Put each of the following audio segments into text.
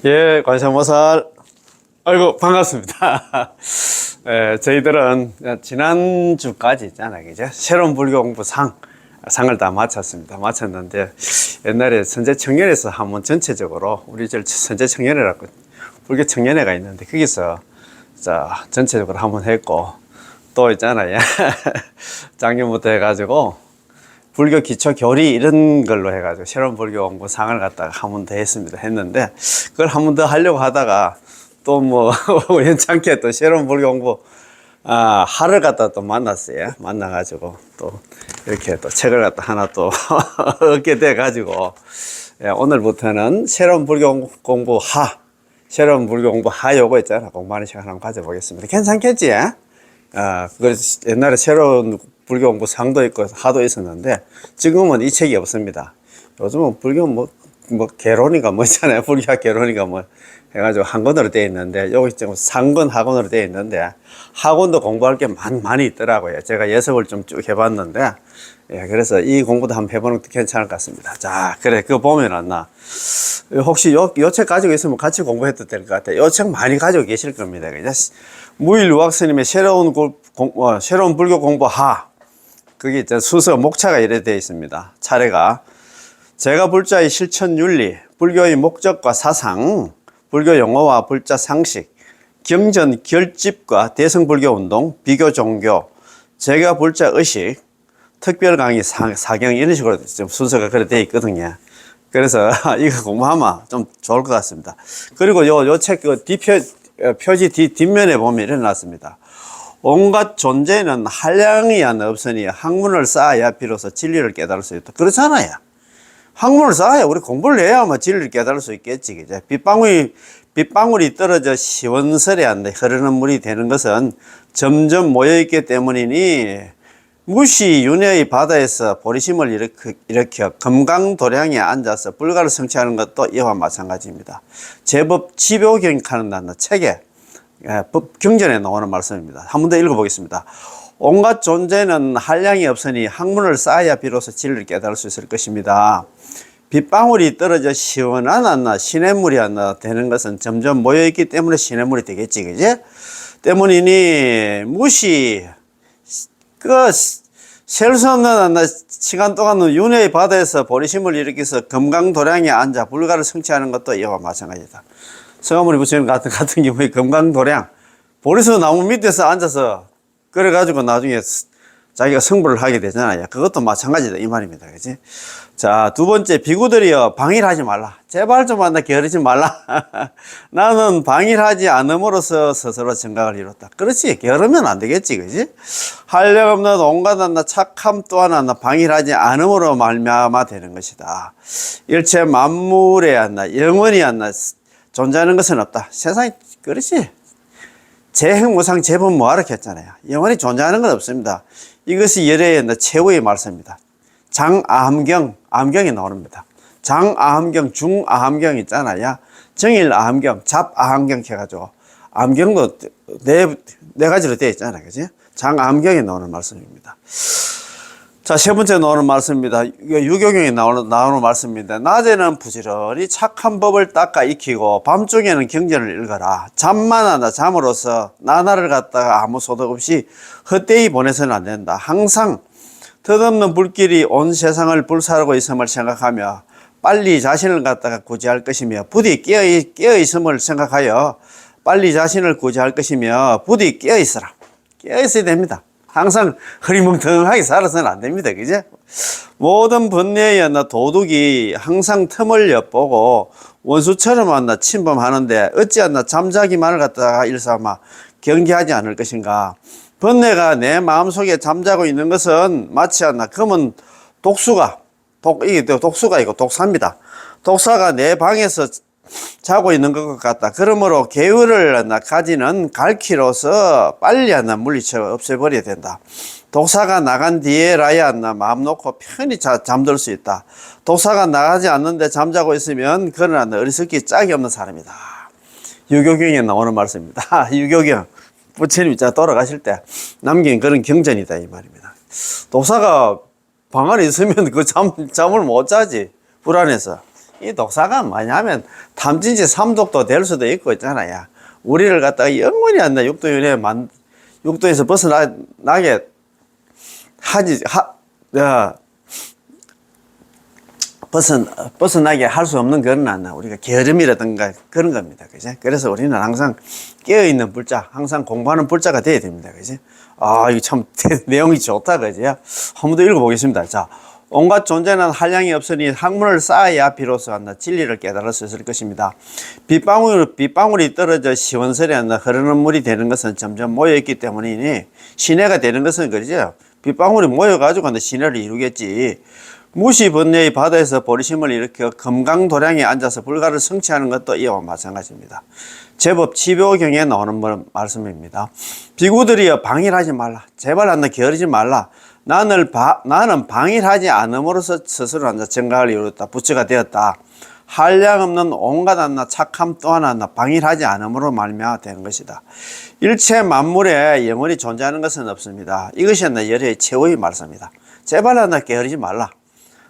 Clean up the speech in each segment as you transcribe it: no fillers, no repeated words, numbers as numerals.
예, 관세음보살. 아이고, 반갑습니다. 저희들은 지난주까지 있잖아요. 그죠? 새로운 불교 상을 다 마쳤습니다. 마쳤는데, 옛날에 선제청년에서 한번 전체적으로, 우리 저 선제청년회라고, 불교 청년회가 있는데, 거기서, 전체적으로 한번 했고, 또 있잖아요. 작년부터 해가지고, 불교 기초 교리 이런 걸로 해가지고 새로운 불교 공부 상을 갖다가 한 번 더 했는데 그걸 한 번 더 하려고 하다가 또 뭐 우연찮게 또 새로운 불교 공부 하를 갖다 또 만났어요. 만나가지고 또 이렇게 또 책을 갖다 하나 또 얻게 돼가지고 오늘부터는 새로운 불교 공부 새로운 불교 공부 요거 있잖아. 공부하는 시간 한번 가져보겠습니다. 괜찮겠지? 그래서 옛날에 새로운 불교 공부 상도 있고 하도 있었는데 지금은 이 책이 없습니다. 요즘은 불교 뭐 개론인가 뭐 있잖아요. 불교 개론인가 뭐 해가지고 한 권으로 되어 있는데 여기 지금 상권 학원으로 되어 있는데 학원도 공부할 게 많이 있더라고요. 제가 예습을 좀 쭉 해봤는데 그래서 이 공부도 한번 해보는 것도 괜찮을 것 같습니다. 자, 그래 그거 보면은 혹시 요 책 가지고 있으면 같이 공부해도 될 것 같아요. 요 책 많이 가지고 계실 겁니다. 그죠? 무일루학 스님의 새로운 불교 공부 그게 이제 순서 목차가 이래 되어 있습니다. 차례가 제가 불자의 실천 윤리, 불교의 목적과 사상, 불교 용어와 불자 상식, 경전 결집과 대승불교 운동, 비교 종교, 제가 불자 의식, 특별 강의 사경 이런 식으로 좀 순서가 그래 되어 있거든요. 그래서 이거 공부하면 좀 좋을 것 같습니다. 그리고 요 책 표지 뒷면에 보면 이렇게 놨습니다. 온갖 존재는 한량이 없으니 학문을 쌓아야 비로소 진리를 깨달을 수 있다. 그렇잖아요. 학문을 쌓아야 우리 공부를 해야만 진리를 깨달을 수 있겠지. 그죠? 빗방울이 떨어져 시원스레 흐르는 물이 되는 것은 점점 모여있기 때문이니 무시 윤회의 바다에서 보리심을 일으켜 금강도량에 앉아서 불가를 성취하는 것도 이와 마찬가지입니다. 제법 지묘경하는 책에 경전에 나오는 말씀입니다. 한 번 더 읽어보겠습니다. 온갖 존재는 한량이 없으니 학문을 쌓아야 비로소 진리를 깨달을 수 있을 것입니다. 빗방울이 떨어져 시원한 시냇물이 되는 것은 점점 모여있기 때문에 시냇물이 되겠지, 그지? 때문이니 셀 수 없는 시간 동안 윤회의 바다에서 보리심을 일으켜서 금강도량에 앉아 불가를 성취하는 것도 이와 마찬가지다. 성화무니 부처님 같은 경우에 금강도량 보리수 나무 밑에서 앉아서 그래가지고 나중에 자기가 성불을 하게 되잖아요. 그것도 마찬가지다 이 말입니다. 그치? 자, 두 번째, 비구들이여 방일하지 말라. 제발 좀 게으르지 말라. 나는 방일하지 않음으로써 스스로 정각을 이뤘다. 그렇지, 게으르면 안 되겠지, 그지? 한량없는 온갖 착함 또한 방일하지 않음으로 말미암아 되는 것이다. 일체 만물에 영원히 존재하는 것은 없다. 세상에, 그렇지. 재행무상 재본 뭐하러 했잖아요. 영원히 존재하는 건 없습니다. 이것이 열애의 최후의 말씀입니다. 암경이 나옵니다. 장아함경, 중아함경 있잖아요. 정일아함경, 잡아함경 해가지고 암경도 네 가지로 되어 있잖아요. 그지? 장아함경이 나오는 말씀입니다. 자, 세 번째 나오는 말씀입니다. 유교경에 나오는 말씀입니다. 낮에는 부지런히 착한 법을 닦아 익히고 밤중에는 경전을 읽어라. 잠만 잠으로써 나날을 갖다가 아무 소득 없이 헛되이 보내서는 안 된다. 항상 덧없는 불길이 온 세상을 불사르고 있음을 생각하며 빨리 자신을 갖다가 구제할 것이며 부디 깨어있음을 생각하여 빨리 자신을 구제할 것이며 부디 깨어있어라. 깨어있어야 됩니다. 항상 흐리멍텅하게 살아서는 안 됩니다. 그죠? 모든 번뇌의 도둑이 항상 틈을 엿보고 원수처럼 침범하는데 어찌 잠자기만을 갖다가 일삼아 경계하지 않을 것인가. 번뇌가 내 마음속에 잠자고 있는 것은 마치 검은 이게 독수가 있고 독사입니다. 독사가 내 방에서 자고 있는 것 같다. 그러므로 계율을 가지는 갈퀴로서 빨리 물리쳐 없애버려야 된다. 독사가 나간 뒤에라야 마음 놓고 편히 잠들 수 있다. 독사가 나가지 않는데 잠자고 있으면 그는 어리석기 짝이 없는 사람이다. 유교경에 나오는 말씀입니다. 유교경 부처님이 돌아가실 때 남긴 그런 경전이다 이 말입니다. 독사가 방 안에 있으면 잠을 못 자지. 불안해서. 이 독사가 뭐냐면 탐진치 삼독도 될 수도 있고 있잖아요. 우리를 갖다가 영원히 안 나 육도에서 벗어나게 벗어나게 할 수 없는 그런 우리가 게으름이라든가 그런 겁니다. 그죠? 그래서 우리는 항상 깨어있는 불자, 항상 공부하는 불자가 돼야 됩니다. 그죠? 아, 이거 참 내용이 좋다. 그죠? 한번 더 읽어보겠습니다. 자, 온갖 존재는 한량이 없으니 학문을 쌓아야 비로소 진리를 깨달을 수 있을 것입니다. 빗방울이 떨어져 시원스레 흐르는 물이 되는 것은 점점 모여있기 때문이니 시내가 되는 것은 그러죠. 빗방울이 모여가지고 시내를 이루겠지. 무시 번뇌의 바다에서 보리심을 일으켜 금강도량에 앉아서 불가를 성취하는 것도 이와 마찬가지입니다. 제법 치묘경에 나오는 말씀입니다. 비구들이여 방일하지 말라. 제발 게으르지 말라. 나는 방일하지 않음으로써 스스로 정각을 이루었다. 부처가 되었다. 한량없는 온갖 착함 또 하나 방일하지 않음으로 말미암아 되는 것이다. 일체 만물에 영원히 존재하는 것은 없습니다. 이것이 열의 최후의 말씀입니다. 제발 게으르지 말라.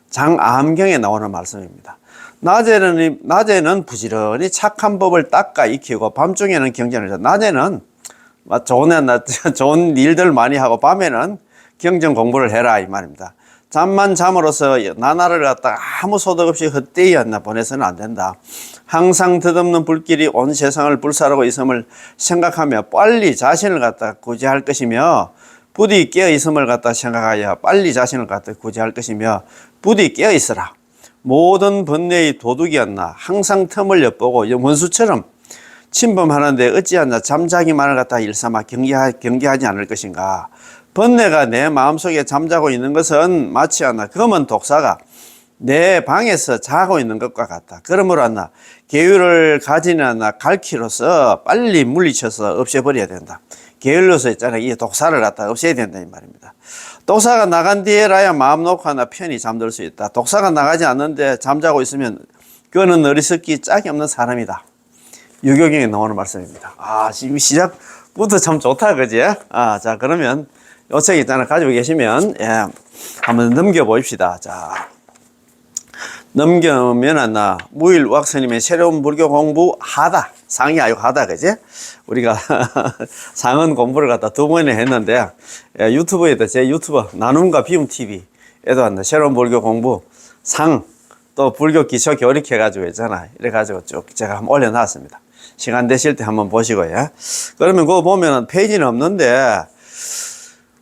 장암경에 나오는 말씀입니다. 낮에는 부지런히 착한 법을 닦아 익히고 밤중에는 경전을 해서 낮에는 좋은 일들 많이 하고 밤에는 경전 공부를 해라 이 말입니다. 잠만 잠으로써 나날을 갖다가 아무 소득 없이 헛되이 보내서는 안 된다. 항상 덧없는 불길이 온 세상을 불사르고 있음을 생각하며 빨리 자신을 갖다가 구제할 것이며 부디 깨어있음을 갖다 생각하여 빨리 자신을 갖다 구제할 것이며 부디 깨어있으라. 모든 번뇌의 도둑이 항상 틈을 엿보고 원수처럼 침범하는데 어찌하나 잠자기만을 갖다 일삼아 경계하지 않을 것인가. 번뇌가 내 마음속에 잠자고 있는 것은 마치 검은 독사가 내 방에서 자고 있는 것과 같다. 그러므로 계율을 가지는 갈퀴로서 빨리 물리쳐서 없애버려야 된다. 게을러서 있잖아요. 이 독사를 갖다 없애야 된다 이 말입니다. 독사가 나간 뒤에라야 마음 놓고 편히 잠들 수 있다. 독사가 나가지 않는데 잠자고 있으면 그거는 어리석기 짝이 없는 사람이다. 유교경에 나오는 말씀입니다. 아, 지금 시작부터 참 좋다, 그지? 자, 그러면 요 책 있잖아. 가지고 계시면, 한번 넘겨보십시다. 자, 넘겨면 무일왁스님의 새로운 불교 공부 하다. 상이 아니고 하다, 그지? 우리가 상은 공부를 갖다 2번이나 했는데, 유튜브에도 제 유튜버, 나눔과 비움TV에도 새로운 불교 공부 상, 또 불교 기초 교rik 해가지고 있잖아. 이래가지고 쭉 제가 한번 올려놨습니다. 시간 되실 때 한번 보시고요. 그러면 그거 보면은 페이지는 없는데,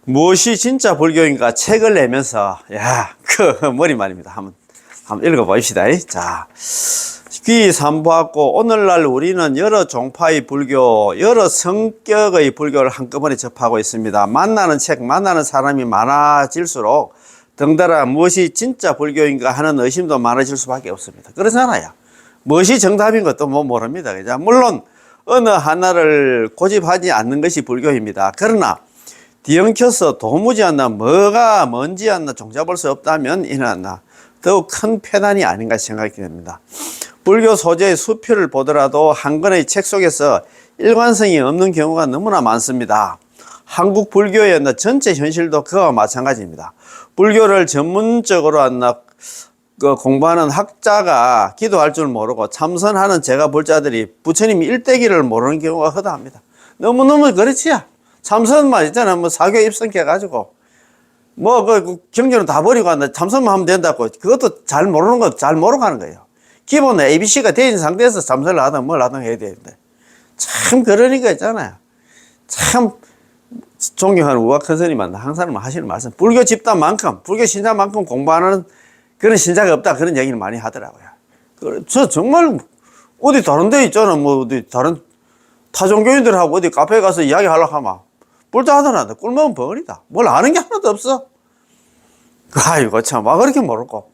무엇이 진짜 불교인가 책을 내면서, 그 머리말입니다. 한번 읽어봅시다. 자, 귀 삼보았고, 오늘날 우리는 여러 종파의 불교, 여러 성격의 불교를 한꺼번에 접하고 있습니다. 만나는 책, 만나는 사람이 많아질수록 덩달아 무엇이 진짜 불교인가 하는 의심도 많아질 수밖에 없습니다. 그렇잖아요. 무엇이 정답인 것도 모릅니다. 그죠? 물론, 어느 하나를 고집하지 않는 것이 불교입니다. 그러나, 뒤엉켜서 도무지 뭐가 뭔지 종잡을 수 없다면 이는 더욱 큰 폐단이 아닌가 생각이 됩니다. 불교 소재의 수표를 보더라도 한 권의 책 속에서 일관성이 없는 경우가 너무나 많습니다. 한국 불교의 전체 현실도 그와 마찬가지입니다. 불교를 전문적으로 공부하는 학자가 기도할 줄 모르고 참선하는 제가 볼 자들이 부처님 일대기를 모르는 경우가 허다합니다. 너무너무 그렇지요. 참선만 있잖아. 사교 입성해가지고 경전은 다 버리고 참선만 하면 된다고. 그것도 잘 모르는 거 잘 모르고 하는 거예요. 기본 ABC가 되어 있는 상태에서 참선을 하든 뭘 하든 해야 되는데. 참 그러니까 있잖아요. 참 존경하는 우학 큰 스님은 항상 하시는 말씀. 불교 집단만큼, 불교 신자만큼 공부하는 그런 신자가 없다. 그런 얘기를 많이 하더라고요. 저 정말 어디 다른 데 있잖아. 어디 다른 타종교인들하고 어디 카페에 가서 이야기 하려고 하면 뿔도 하더라도 꿀먹은 벙어리다. 뭘 아는 게 하나도 없어. 아이고 참 와 그렇게 모르고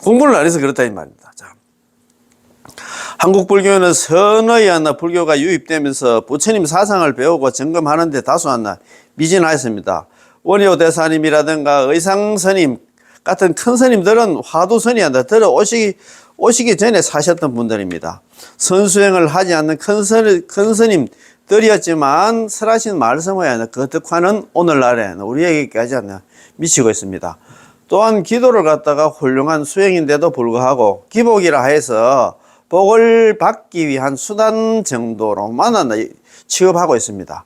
공부를 안 해서 그렇다 이 말입니다. 자, 한국 불교에는 선의 불교가 유입되면서 부처님 사상을 배우고 점검하는 데 다소 미진하였습니다. 원효 대사님이라든가 의상스님 같은 큰 스님들은 화두선이 오시기 전에 사셨던 분들입니다. 선수행을 하지 않는 큰 스님들이었지만 설하신 말씀의 그 덕화는 오늘날에 우리에게까지 미치고 있습니다. 또한 기도를 갖다가 훌륭한 수행인데도 불구하고 기복이라 해서 복을 받기 위한 수단 정도로만 취급하고 있습니다.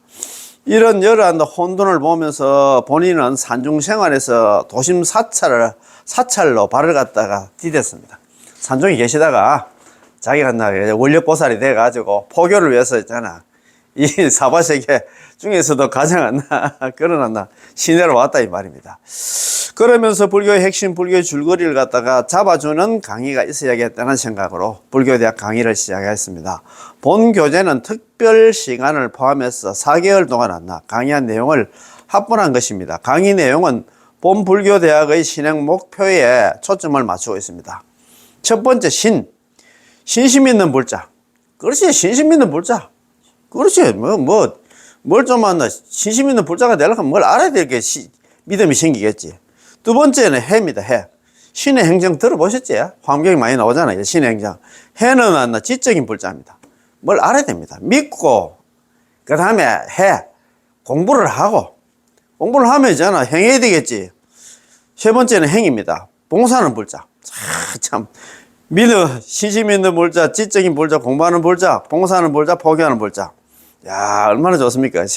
이런 여러한 혼돈을 보면서 본인은 산중생활에서 도심 사찰로 발을 갖다가 디뎠습니다. 산중에 계시다가 자기가 원력보살이 돼가지고 포교를 위해서 있잖아. 이 사바세계 중에서도 가장 그런 시내로 왔다 이 말입니다. 그러면서 불교의 핵심, 불교의 줄거리를 갖다가 잡아주는 강의가 있어야겠다는 생각으로 불교대학 강의를 시작했습니다. 본 교재는 특별 시간을 포함해서 4개월 동안 강의한 내용을 합본한 것입니다. 강의 내용은 본 불교대학의 신행 목표에 초점을 맞추고 있습니다. 첫 번째, 신심 있는 불자. 그렇지, 신심 있는 불자. 그렇지, 뭘 좀 신심 있는 불자가 되려면 뭘 알아야 될 게 믿음이 생기겠지. 두 번째는 해입니다, 해. 신의 행정 들어보셨지? 환경이 많이 나오잖아요, 신의 행정. 해는 지적인 불자입니다. 뭘 알아야 됩니다. 믿고, 그 다음에 해. 공부를 하면 있잖아, 행해야 되겠지. 세 번째는 행입니다. 봉사하는 불자. 참. 신심 있는 불자, 지적인 불자, 공부하는 불자, 봉사하는 불자, 포기하는 불자. 야, 얼마나 좋습니까?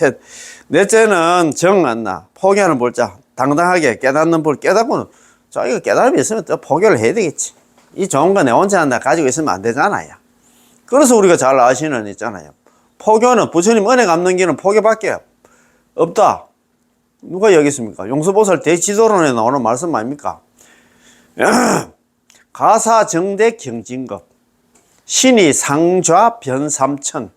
넷째는 포기하는 불자. 당당하게 깨닫는 불, 깨닫고는 자기가 깨달음이 있으면 또 포기를 해야 되겠지. 이 좋은 거 내 혼자 가지고 있으면 안 되잖아요. 그래서 우리가 잘 아시는 있잖아요. 포교는 부처님 은혜 갚는 길은 포교밖에 없다. 누가 여기 있습니까? 용수보살 대지도론에 나오는 말씀 아닙니까? 가사정대 경진급, 신이 상좌 변삼천,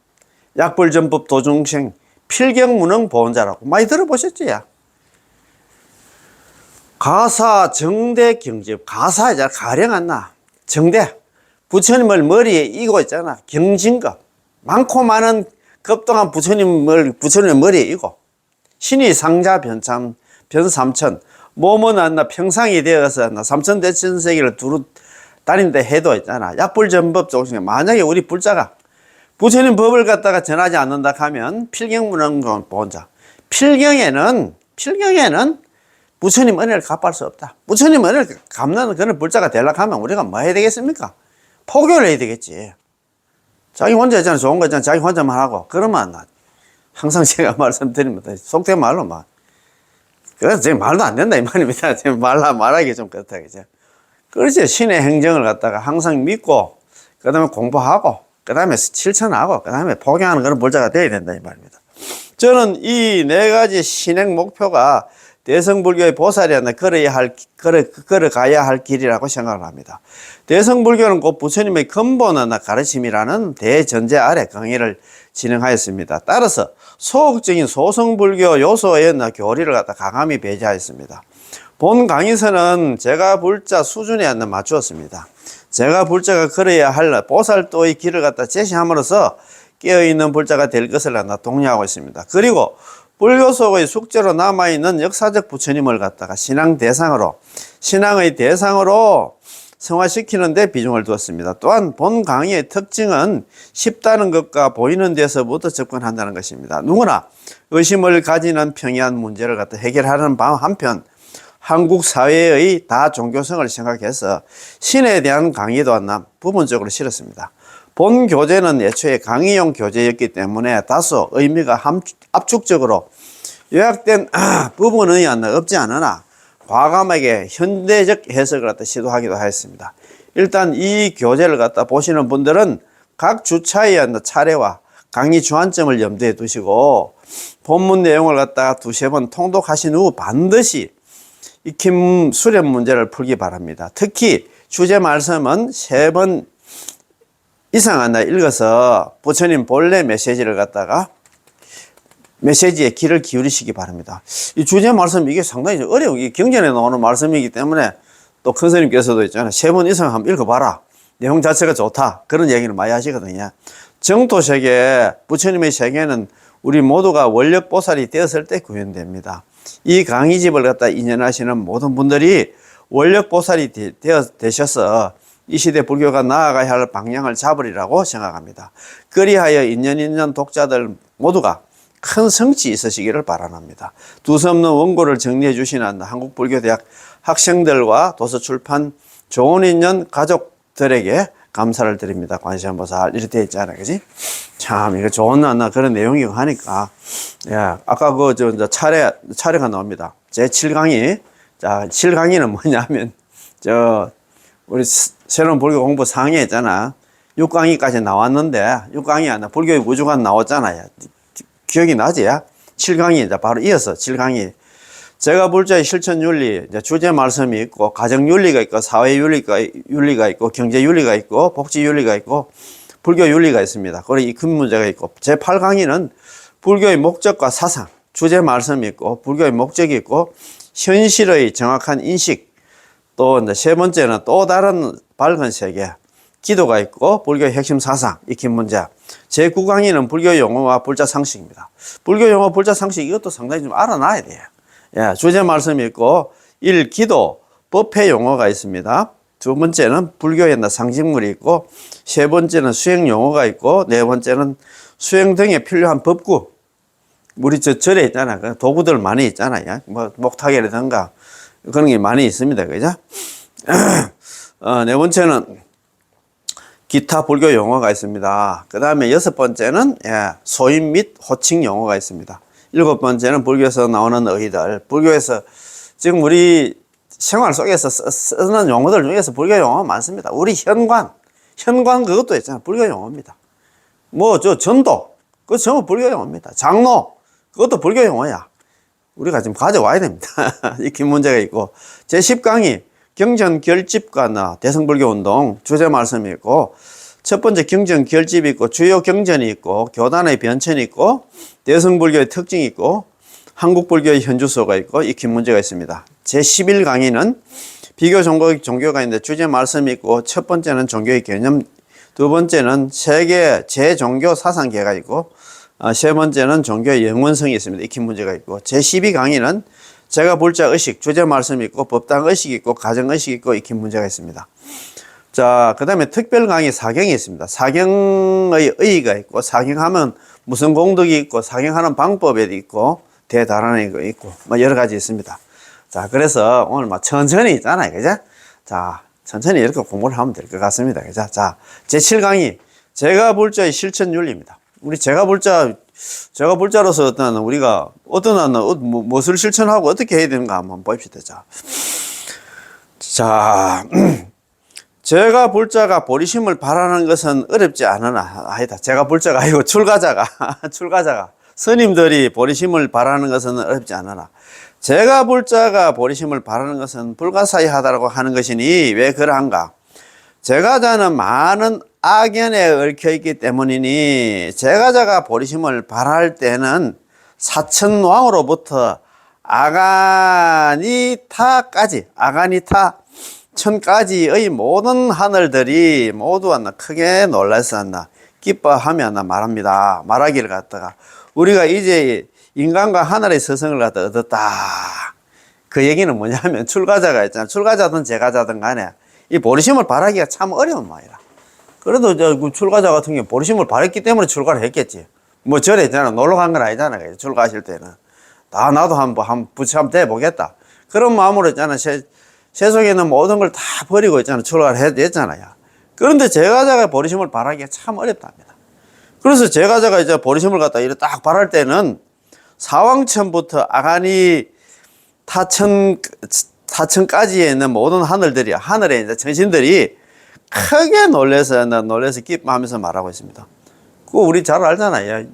약불전법 도중생, 필경무능 보원자라고 많이 들어보셨지? 가사 정대 경집, 가사이자 가령 정대, 부처님을 머리에 이고 있잖아. 경진급, 많고 많은 급동안 부처님의 머리에 이고, 신이 상자 변삼천, 몸은 평상이 되어서 삼천대천세계를 두루 다닌다 해도 있잖아. 약불전법 조중에 만약에 우리 불자가 부처님 법을 갖다가 전하지 않는다 하면 필경무능 보원자. 필경에는 부처님 은혜를 갚을 수 없다. 부처님 은혜를 갚는 그런 불자가 되려고 하면 우리가 뭐 해야 되겠습니까? 포교를 해야 되겠지. 자기 혼자 있잖아, 좋은 거 있잖아, 자기 혼자만 하고. 그러면 항상 제가 말씀드립니다. 속된 말로 그래서 지금 말도 안 된다 이 말입니다. 지금 말하기 좀 그렇다, 그죠? 그렇지. 신의 행정을 갖다가 항상 믿고, 그 다음에 공부하고, 그 다음에 실천하고, 그 다음에 포기하는 그런 불자가 되어야 된다 이 말입니다. 저는 이 네 가지 신행 목표가 대성불교의 보살이 걸어가야 할 길이라고 생각을 합니다. 대성불교는 곧 부처님의 근본은 가르침이라는 대전제 아래 강의를 진행하였습니다. 따라서 소극적인 소성불교 요소의 교리를 갖다 강함히 배제하였습니다. 본 강의서는 제가 불자 수준에 맞추었습니다. 제가 불자가 걸어야 할 보살도의 길을 갖다 제시함으로써 깨어있는 불자가 될 것을 독려하고 있습니다. 그리고 불교 속의 숙제로 남아있는 역사적 부처님을 갖다가 신앙의 대상으로 성화시키는 데 비중을 두었습니다. 또한 본 강의의 특징은 쉽다는 것과 보이는 데서부터 접근한다는 것입니다. 누구나 의심을 가지는 평이한 문제를 갖다 해결하는 한편 한국 사회의 다종교성을 생각해서 신에 대한 강의도 부분적으로 실었습니다. 본 교재는 애초에 강의용 교재였기 때문에 다소 의미가 압축적으로 요약된 부분은 없지 않으나 과감하게 현대적 해석을 갖다 시도하기도 하였습니다. 일단 이 교재를 갖다 보시는 분들은 각 주차의 차례와 강의 주안점을 염두에 두시고 본문 내용을 갖다가 두세 번 통독하신 후 반드시 익힘 수렴 문제를 풀기 바랍니다. 특히 주제 말씀은 3번 이상 읽어서 부처님 본래 메시지를 갖다가 메시지에 귀를 기울이시기 바랍니다. 이 주제 말씀 이게 상당히 어려운, 이게 경전에 나오는 말씀이기 때문에 또 큰 스님께서도 있잖아요. 3번 이상 한번 읽어봐라. 내용 자체가 좋다. 그런 얘기를 많이 하시거든요. 정토세계, 부처님의 세계는 우리 모두가 원력보살이 되었을 때 구현됩니다. 이 강의집을 갖다 인연하시는 모든 분들이 원력보살이 되셔서 이 시대 불교가 나아가야 할 방향을 잡으리라고 생각합니다. 그리하여 인연 독자들 모두가 큰 성취 있으시기를 바랍니다. 두서없는 원고를 정리해 주시는 한국불교대학 학생들과 도서출판 좋은 인연 가족들에게 감사를 드립니다. 관세음보살 이렇게 되어 있잖아요. 그지? 참 이거 좋은 그런 내용이 하니까 아까 차례가 나옵니다. 제 7강의. 자, 7강의는 뭐냐면 우리 새로운 불교 공부 상에 있잖아. 6강의까지 나왔는데 6강의 안 나. 불교의 우주관 나왔잖아요. 기억이 나지? 7강의 바로 이어서 7강의. 제가 불자의 실천윤리, 주제 말씀이 있고, 가정윤리가 있고, 사회윤리가 있고, 경제윤리가 있고, 복지윤리가 있고, 불교윤리가 있습니다. 그리고 이 큰 문제가 있고, 제8강의는 불교의 목적과 사상, 주제 말씀이 있고, 불교의 목적이 있고, 현실의 정확한 인식, 또 세 번째는 또 다른 밝은 세계, 기도가 있고, 불교의 핵심 사상, 익힌 문제. 제9강의는 불교 용어와 불자 상식입니다. 불교 용어, 불자 상식, 이것도 상당히 좀 알아놔야 돼요. 주제 말씀이 있고 1. 기도, 법회 용어가 있습니다. 두 번째는 불교의 상징물이 있고 세 번째는 수행 용어가 있고 네 번째는 수행 등에 필요한 법구. 우리 절에 있잖아. 도구들 많이 있잖아요. 뭐 목타기라든가 그런 게 많이 있습니다. 그죠? 네 번째는 기타 불교 용어가 있습니다. 그 다음에 여섯 번째는 소임 및 호칭 용어가 있습니다. 일곱 번째는 불교에서 나오는 의의들. 불교에서 지금 우리 생활 속에서 쓰는 용어들 중에서 불교 용어가 많습니다. 우리 현관 그것도 있잖아요. 불교 용어입니다. 전도, 그거 전부 불교 용어입니다. 장로, 그것도 불교 용어야. 우리가 지금 가져와야 됩니다. 이렇게 문제가 있고. 제10강의 경전 결집과 대승불교 운동 주제 말씀이 있고, 첫 번째 경전 결집이 있고, 주요 경전이 있고, 교단의 변천이 있고, 대승불교의 특징이 있고, 한국불교의 현주소가 있고, 익힌 문제가 있습니다. 제11강의는 비교 종교가 있는데 주제 말씀이 있고, 첫 번째는 종교의 개념, 두 번째는 세계 제종교 사상계가 있고, 세 번째는 종교의 영원성이 있습니다. 익힌 문제가 있고, 제12강의는 제가 불자 의식, 주제 말씀이 있고, 법당 의식이 있고, 가정 의식이 있고, 익힌 문제가 있습니다. 자, 그 다음에 특별 강의 사경이 있습니다. 사경의 의의가 있고, 사경하면 무슨 공덕이 있고, 사경하는 방법이 있고, 대단한 거 있고, 여러 가지 있습니다. 자, 그래서 오늘 천천히 있잖아요. 그죠? 자, 천천히 이렇게 공부를 하면 될 것 같습니다. 그죠? 자, 제7강의, 제가 불자의 실천윤리입니다. 우리 제가 불자로서 우리가 무엇을 실천하고 어떻게 해야 되는가 한번 봅시다. 자, 제가 불자가 보리심을 바라는 것은 어렵지 않으나, 아니다. 제가 불자가 아니고 출가자가 스님들이 보리심을 바라는 것은 어렵지 않으나, 제가 불자가 보리심을 바라는 것은 불가사의하다라고 하는 것이니 왜 그러한가? 제가자는 많은 악연에 얽혀 있기 때문이니, 제가자가 보리심을 바랄 때는 사천왕으로부터 아가니타까지, 아가니타 천까지의 모든 하늘들이 모두 크게 놀라서 기뻐하며 말합니다. 말하기를 갖다가 우리가 이제 인간과 하늘의 서성을 갖다 얻었다. 그 얘기는 뭐냐면 출가자가 있잖아. 출가자든 제가자든 간에 이 보리심을 바라기가 참 어려운 말이라. 그래도 출가자 같은 경우 보리심을 바랐기 때문에 출가를 했겠지. 절에 있잖아. 놀러 간 건 아니잖아. 출가하실 때는. 나도 한번 부처 한번 대보겠다. 그런 마음으로 있잖아. 세속에 있는 모든 걸 다 버리고 있잖아. 출가를 했잖아요. 그런데 제가자가 보리심을 바라기가 참 어렵답니다. 그래서 제가자가 이제 보리심을 갖다 이렇게 딱 바랄 때는 사왕천부터 아가니 타천까지에 있는 모든 하늘의 이제 천신들이 크게 놀래서 기뻐하면서 말하고 있습니다. 그거 우리 잘 알잖아요.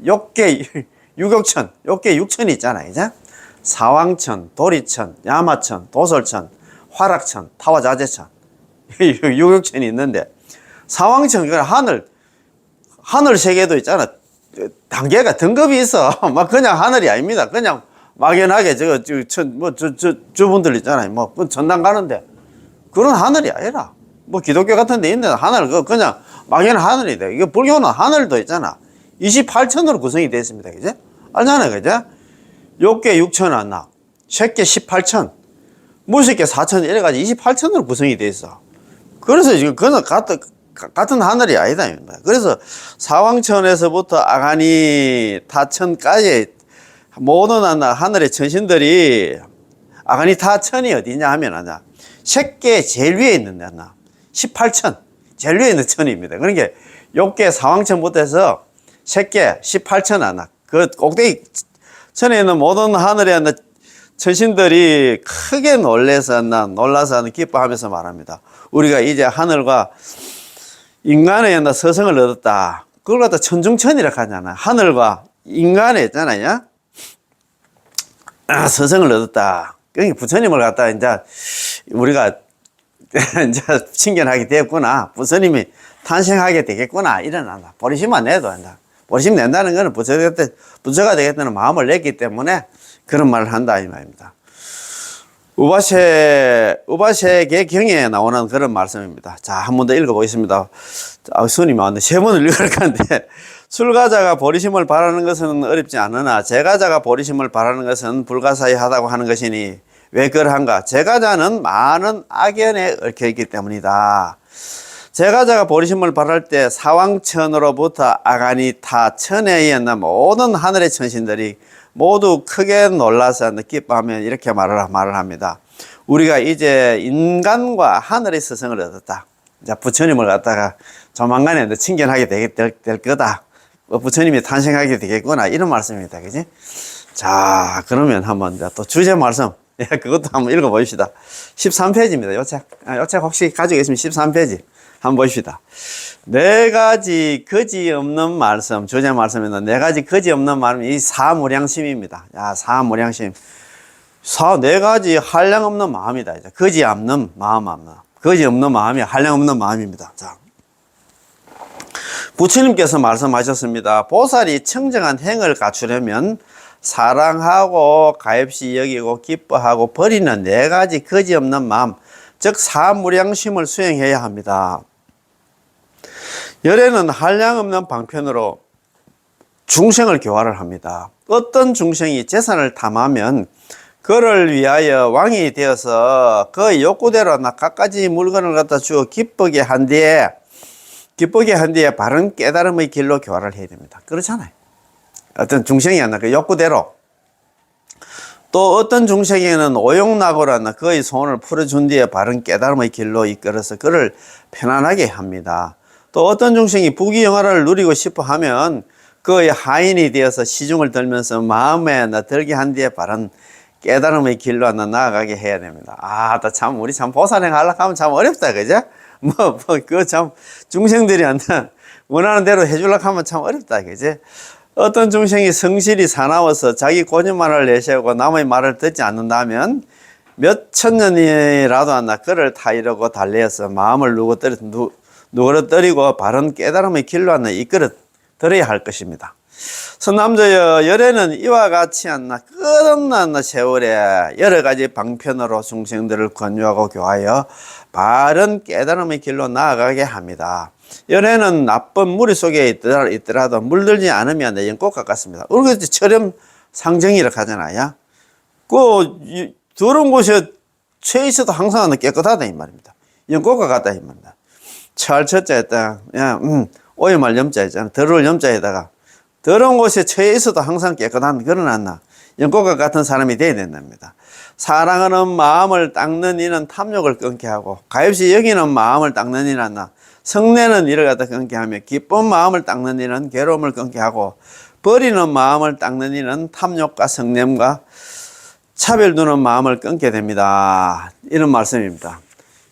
육욕천, 육천이 있잖아요. 이제 사왕천, 도리천, 야마천, 도솔천, 화락천, 타화자재천, 육욕천이 있는데, 사왕천, 하늘 세계도 있잖아. 단계가 등급이 있어. 그냥 하늘이 아닙니다. 그냥 막연하게 저분들 있잖아요. 전당 가는데 그런 하늘이 아니라 기독교 같은 데 있는 하늘 그냥 막연한 하늘이 돼. 이거 불교는 하늘도 있잖아. 28천으로 구성이 되어 있습니다. 그죠? 알잖아요. 그죠? 욕계 6천 안나, 쇠계 18천, 무쇠계 4천 이래가지고 28천으로 구성이 되어 있어. 그래서 지금 그는 같은 하늘이 아니다. 그래서 사왕천에서부터 아가니 타천까지 모든 하늘의 천신들이 아가니타 천이 어디냐 하면, 색계 제일 위에 있는 데나 18천, 제일 위에 있는 천입니다. 그러니까 욕계 사왕천부터 해서 색계 18천 하나, 그 꼭대기 천에 있는 모든 하늘에 있는 천신들이 크게 놀라서 기뻐하면서 말합니다. 우리가 이제 하늘과 인간의 서성을 얻었다. 그걸 갖다 천중천이라고 하잖아. 하늘과 인간의 있잖아요. 서성을 얻었다. 그러니까 부처님을 갖다 이제 우리가 이제 신견하게 되었구나. 부처님이 탄생하게 되겠구나. 이러나. 보리심만 내도 한다. 보리심 낸다는 것은 부처가 되겠다는 마음을 냈기 때문에 그런 말을 한다 이 말입니다. 우바세계 경에 나오는 그런 말씀입니다. 자, 한 번 더 읽어보겠습니다. 스님이 왔는데 세 번을 읽을 건데, 출가자가 보리심을 바라는 것은 어렵지 않으나 제가자가 보리심을 바라는 것은 불가사의하다고 하는 것이니 왜 그러한가? 제가자는 많은 악연에 얽혀 있기 때문이다. 제가자가 보리심을 바랄 때 사왕천으로부터 아가니타 천에 있는 모든 하늘의 천신들이 모두 크게 놀라서 기뻐하며 이렇게 말을 합니다. 우리가 이제 인간과 하늘의 스승을 얻었다. 자, 부처님을 갖다가 조만간에 친견하게 될 거다. 부처님이 탄생하게 되겠구나. 이런 말씀입니다. 그지? 자, 그러면 한번 또 주제 말씀. 그것도 한번 읽어보십시다. 13페이지입니다. 요 책 혹시 가지고 있으면 13페이지. 한번 보십시다. 네 가지 거지 없는 말씀, 주제 말씀입니다. 네 가지 거지 없는 말씀, 이 사무량심입니다. 야, 사무량심. 네 가지 한량 없는 마음이다. 이제 거지 없는 마음, 거지 없는 마음이 한량 없는 마음입니다. 자, 부처님께서 말씀하셨습니다. 보살이 청정한 행을 갖추려면 사랑하고 가엾이 여기고 기뻐하고 버리는 네 가지 거지 없는 마음, 즉 사무량심을 수행해야 합니다. 열애는 한량 없는 방편으로 중생을 교화를 합니다. 어떤 중생이 재산을 탐하면 그를 위하여 왕이 되어서 그 욕구대로 갖가지 물건을 갖다 주어 기쁘게 한 뒤에 바른 깨달음의 길로 교화를 해야 됩니다. 그렇잖아요. 어떤 중생이 그 욕구대로, 또 어떤 중생에는 오용락오라나 그의 소원을 풀어준 뒤에 바른 깨달음의 길로 이끌어서 그를 편안하게 합니다. 또 어떤 중생이 부귀영화를 누리고 싶어 하면 그의 하인이 되어서 시중을 들면서 마음에 들게 한 뒤에 바른 깨달음의 길로 나아가게 해야 됩니다. 우리 참 보살행 하려고 하면 참 어렵다, 그죠? 참, 중생들이 원하는 대로 해주려고 하면 참 어렵다, 그죠? 어떤 중생이 성실히 사나워서 자기 고집만을 내세우고 남의 말을 듣지 않는다면 몇 천년이라도 그를 타이르고 달래어서 마음을 누그러뜨리고 바른 깨달음의 길로 이끌어 들어야 할 것입니다. 선남자여, 열애는 이와 같이 끝없는 세월에 여러 가지 방편으로 중생들을 권유하고 교하여 바른 깨달음의 길로 나아가게 합니다. 열애는 나쁜 무리 속에 있더라도 물들지 않으면 연꽃 같습니다. 우리가 철염 상정이라고 하잖아요. 더러운 곳에 처해 있어도 항상 깨끗하다 이 말입니다. 연꽃과 같다 이 말입니다. 철철자에다가 오염할 염자에다가 더러울 염자에다가 더러운 곳에 처해 있어도 항상 깨끗한 그런 연꽃과 같은 사람이 되어야 된답니다. 사랑하는 마음을 닦는 이는 탐욕을 끊게 하고 가엾이 여기는 마음을 닦는 이는 성내는 이를 갖다 끊게 하며 기쁜 마음을 닦는 이는 괴로움을 끊게 하고 버리는 마음을 닦는 이는 탐욕과 성냄과 차별 두는 마음을 끊게 됩니다. 이런 말씀입니다.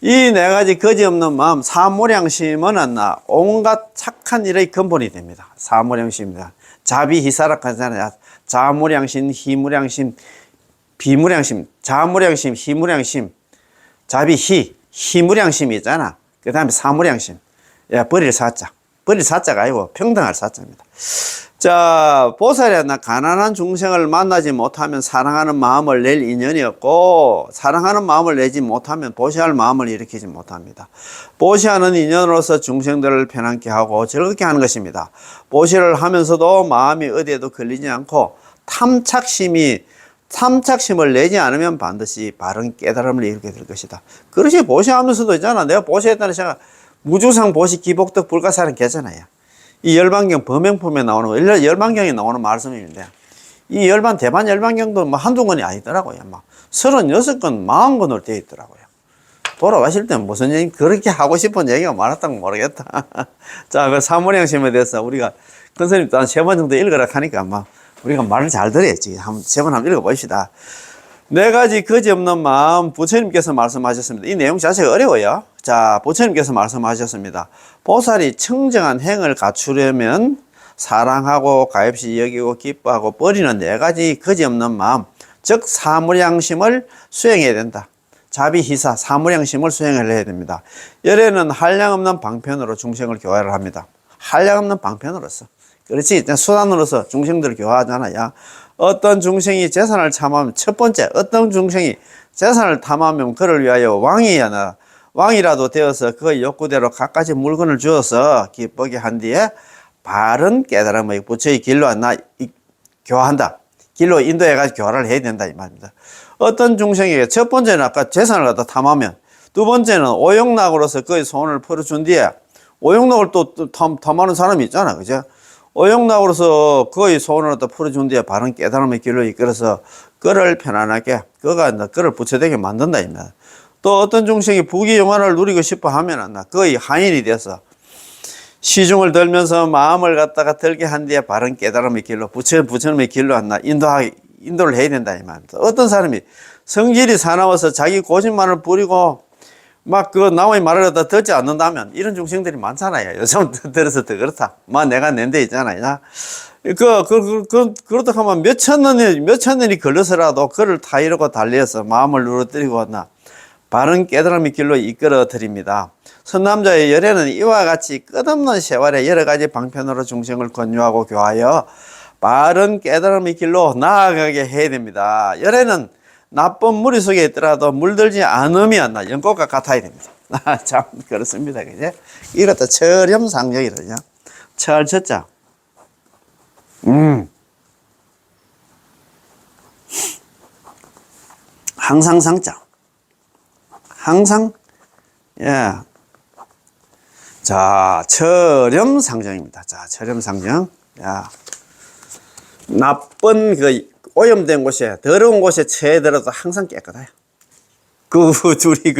이 네 가지 거지없는 마음, 사무량심은 온갖 착한 일의 근본이 됩니다. 사무량심입니다. 자비희사락 하잖아요. 자무량심, 희무량심, 비무량심, 자무량심, 희무량심, 자비희, 희무량심이 있잖아. 그 다음에 사무량심. 버릴 사자. 버릴 사자가 아니고 평등할 사자입니다. 자, 보살이 가난한 중생을 만나지 못하면 사랑하는 마음을 낼 인연이 없고, 사랑하는 마음을 내지 못하면 보시할 마음을 일으키지 못합니다. 보시하는 인연으로서 중생들을 편안케 하고 즐겁게 하는 것입니다. 보시를 하면서도 마음이 어디에도 걸리지 않고 탐착심을 내지 않으면 반드시 바른 깨달음을 이루게 될 것이다. 그릇이 보시하면서도 있잖아. 내가 보시했다는 생각, 무주상 보시 기복덕 불가사는 개잖아요. 이 열반경 범행품에 나오는, 열반경에 나오는 말씀인데, 이 열반, 대반 열반경도 뭐 한두 권이 아니더라고요. 막 36권, 40권으로 되어 있더라고요. 돌아가실 때는 무슨 얘기, 그렇게 하고 싶은 얘기가 많았던 건 모르겠다. 자, 그 사무량심에 대해서 우리가 큰 스님도 한 3번 정도 읽으라 하니까 아마 우리가 말을 잘 들어야지. 한 3번 한번 읽어봅시다. 네 가지 거지없는 마음, 부처님께서 말씀하셨습니다. 이 내용 자체가 어려워요. 자, 부처님께서 말씀하셨습니다. 보살이 청정한 행을 갖추려면 사랑하고 가엾이 여기고 기뻐하고 버리는 네 가지 거지없는 마음, 즉 사무량심을 수행해야 된다. 자비희사, 사무량심을 수행을 해야 됩니다. 열애는 한량없는 방편으로 중생을 교화를 합니다. 한량없는 방편으로서. 그렇지. 수단으로서 중생들을 교화하잖아요. 어떤 중생이 재산을 탐하면, 첫 번째, 어떤 중생이 재산을 탐하면 그를 위하여 왕이라도 되어서 그 욕구대로 갖가지 물건을 주어서 기쁘게 한 뒤에 바른 깨달음의 부처의 길로 교화한다. 길로 인도해가지고 교화를 해야 된다 이 말입니다. 어떤 중생에게 첫 번째는 아까 재산을 갖다 탐하면, 두 번째는 오욕락으로서 그의 소원을 풀어준 뒤에, 오욕락을 또 탐하는 사람이 있잖아, 그죠? 오욕락으로서 그의 소원을 갖다 풀어준 뒤에 바른 깨달음의 길로 이끌어서 그를 편안하게, 그를 부처되게 만든다 입니다. 또 어떤 중생이 부귀영화를 누리고 싶어 하면 그의 한인이 돼서 시중을 들면서 마음을 갖다가 들게 한 뒤에 바른 깨달음의 길로, 부처님의 길로 인도를 해야 된다 이 말입니다. 어떤 사람이 성질이 사나워서 자기 고집만을 부리고 막 그 남의 말을 갖다 듣지 않는다면, 이런 중생들이 많잖아요. 요즘 들어서 더 그렇다. 내가 낸 데 있잖아요. 그렇다 하면 몇천 년이 걸려서라도 그를 타이르고 달리해서 마음을 누러뜨리고 바른 깨달음의 길로 이끌어 드립니다. 선남자의 열애는 이와 같이 끝없는 세월의 여러 가지 방편으로 중생을 권유하고 교하여 바른 깨달음의 길로 나아가게 해야 됩니다. 열애는 나쁜 무리 속에 있더라도 물들지 않으면 연꽃과 같아야 됩니다. 참 그렇습니다. 그죠? 이것도 철염상정이거든요. 철철자. 항상 상자. 항상, 예. 자, 철염상정입니다. 자, 철염상정. 야. 나쁜 오염된 곳에, 더러운 곳에 처해들어도 항상 깨끗해요. 둘이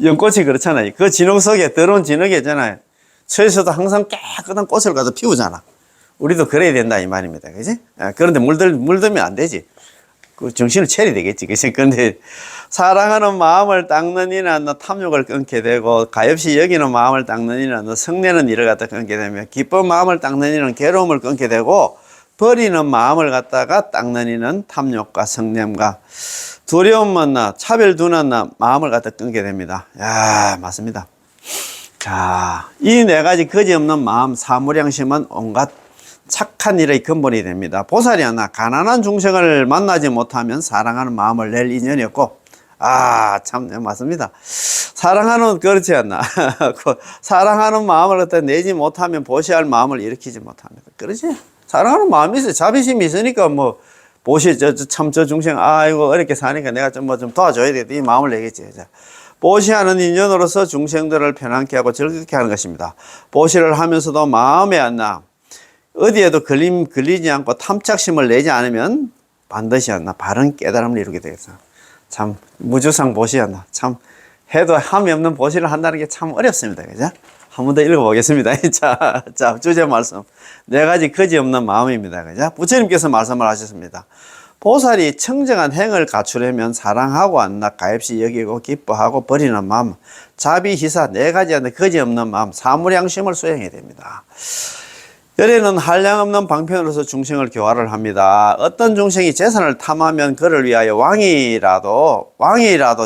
연꽃이 그렇잖아요. 그 진흙 속에, 더러운 진흙이 있잖아요. 처해서도 항상 깨끗한 꽃을 가서 피우잖아. 우리도 그래야 된다, 이 말입니다. 그지? 그런데 물들면 안 되지. 정신을 차려야 되겠지. 그치? 근데 사랑하는 마음을 닦는 이는 탐욕을 끊게 되고, 가엾이 여기는 마음을 닦는 이는 성내는 일을 갖다 끊게 되며, 기쁜 마음을 닦는 이는 괴로움을 끊게 되고, 버리는 마음을 갖다가 닦는 이는 탐욕과 성냄과 두려움만 차별 두는 마음을 갖다 끊게 됩니다. 야, 맞습니다. 자, 이 네 가지 거지없는 마음, 사무량심은 온갖 착한 일의 근본이 됩니다. 보살이 가난한 중생을 만나지 못하면 사랑하는 마음을 낼 인연이 없고, 참, 맞습니다. 그렇지 않나. 사랑하는 마음을 갖다 내지 못하면 보시할 마음을 일으키지 못합니다. 그렇지? 사랑하는 마음이 있어요. 자비심이 있으니까 저 중생, 이거 어렵게 사니까 내가 좀 도와줘야 되겠다. 이 마음을 내겠지. 보시하는 인연으로서 중생들을 편안케 하고 즐겁게 하는 것입니다. 보시를 하면서도 마음에 어디에도 걸리지 않고 탐착심을 내지 않으면 반드시 바른 깨달음을 이루게 되겠어. 참, 무주상 보시였나. 참, 해도 함이 없는 보시를 한다는 게 참 어렵습니다. 그죠? 한 번 더 읽어보겠습니다. 자, 주제 말씀. 네 가지 거지없는 마음입니다. 그죠? 부처님께서 말씀을 하셨습니다. 보살이 청정한 행을 갖추려면 사랑하고 가엾이 여기고 기뻐하고 버리는 마음, 자비희사 네 가지 거지없는 마음, 사무량심을 수행해야 됩니다. 열애는 한량없는 방편으로서 중생을 교화를 합니다. 어떤 중생이 재산을 탐하면 그를 위하여 왕이라도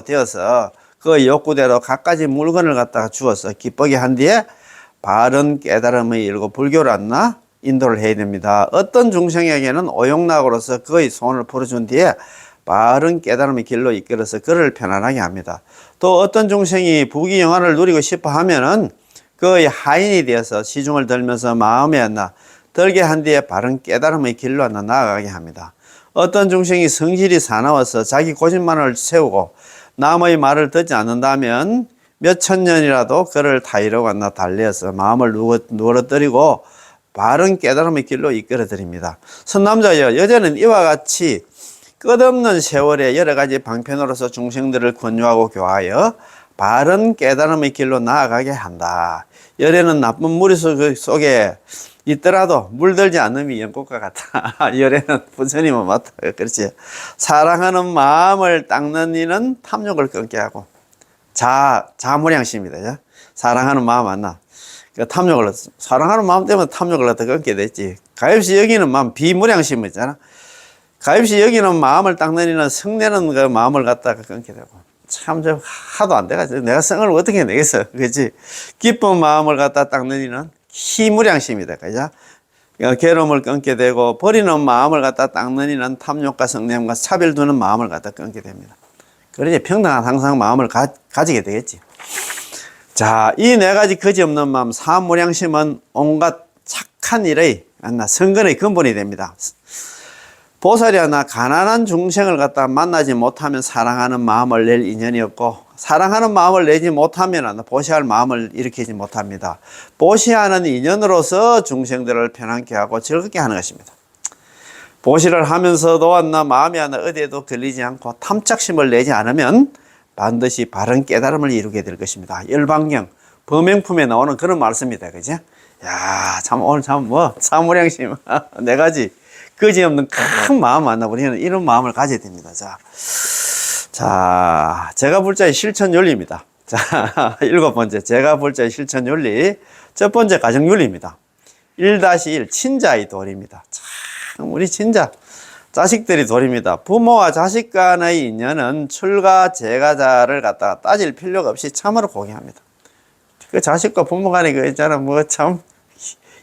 되어서 그 욕구대로 갖가지 물건을 갖다가 주어서 기쁘게 한 뒤에 바른 깨달음의 일고 불교를 인도를 해야 됩니다. 어떤 중생에게는 오욕락으로서 그의 소원을 풀어준 뒤에 바른 깨달음의 길로 이끌어서 그를 편안하게 합니다. 또 어떤 중생이 부귀영화를 누리고 싶어 하면은 그의 하인이 되어서 시중을 들면서 마음에 들게 한 뒤에 바른 깨달음의 길로 나아가게 합니다. 어떤 중생이 성질이 사나워서 자기 고집만을 세우고 남의 말을 듣지 않는다면 몇천 년이라도 그를 타이르고 달래어서 마음을 누그러뜨리고 바른 깨달음의 길로 이끌어 드립니다. 선남자여, 여자는 이와 같이 끝없는 세월에 여러 가지 방편으로서 중생들을 권유하고 교화하여 바른 깨달음의 길로 나아가게 한다. 열애는 나쁜 무리 속에 있더라도 물들지 않음이 연꽃과 같다. 열애는 부처님은 맞다. 그렇지. 사랑하는 마음을 닦는 이는 탐욕을 끊게 하고 자무량심이다. 사랑하는 마음 만나. 탐욕을 사랑하는 마음 때문에 탐욕을 갖다 끊게 됐지. 가엾이 여기는 마음 비무량심 있잖아. 가엾이 여기는 마음을 닦는 이는 성내는 그 마음을 갖다가 끊게 되고. 참, 저, 하도 안 돼가지고, 내가 성을 어떻게 내겠어. 그치? 기쁜 마음을 갖다 닦는 이는 희무량심이다. 그죠? 괴로움을 끊게 되고, 버리는 마음을 갖다 닦는 이는 탐욕과 성냄과 차별 두는 마음을 갖다 끊게 됩니다. 그러지, 평등한 항상 마음을 가지게 되겠지. 자, 이 네 가지 거지없는 마음, 사무량심은 온갖 착한 일의, 성근의 근본이 됩니다. 보살이나 가난한 중생을 갖다 만나지 못하면 사랑하는 마음을 낼 인연이 없고, 사랑하는 마음을 내지 못하면 보시할 마음을 일으키지 못합니다. 보시하는 인연으로서 중생들을 편안케 하고 즐겁게 하는 것입니다. 보시를 하면서도 마음이 어디에도 걸리지 않고 탐착심을 내지 않으면 반드시 바른 깨달음을 이루게 될 것입니다. 열방경, 범행품에 나오는 그런 말씀이다. 그죠? 야, 참, 오늘 참, 사무량심, 네 가지. 거지없는 큰 마음 만나 우리는 이런 마음을 가져야 됩니다. 자, 제가 볼 자의 실천 윤리입니다. 자, 7번째, 제가 볼 자의 실천 윤리. 첫 번째 가정윤리입니다. 1-1, 친자의 도리입니다. 참, 우리 친자, 자식들이 도리입니다. 부모와 자식 간의 인연은 출가, 제가자를 갖다가 따질 필요가 없이 참으로 공유합니다. 그 자식과 부모 간의 그 있잖아, 참,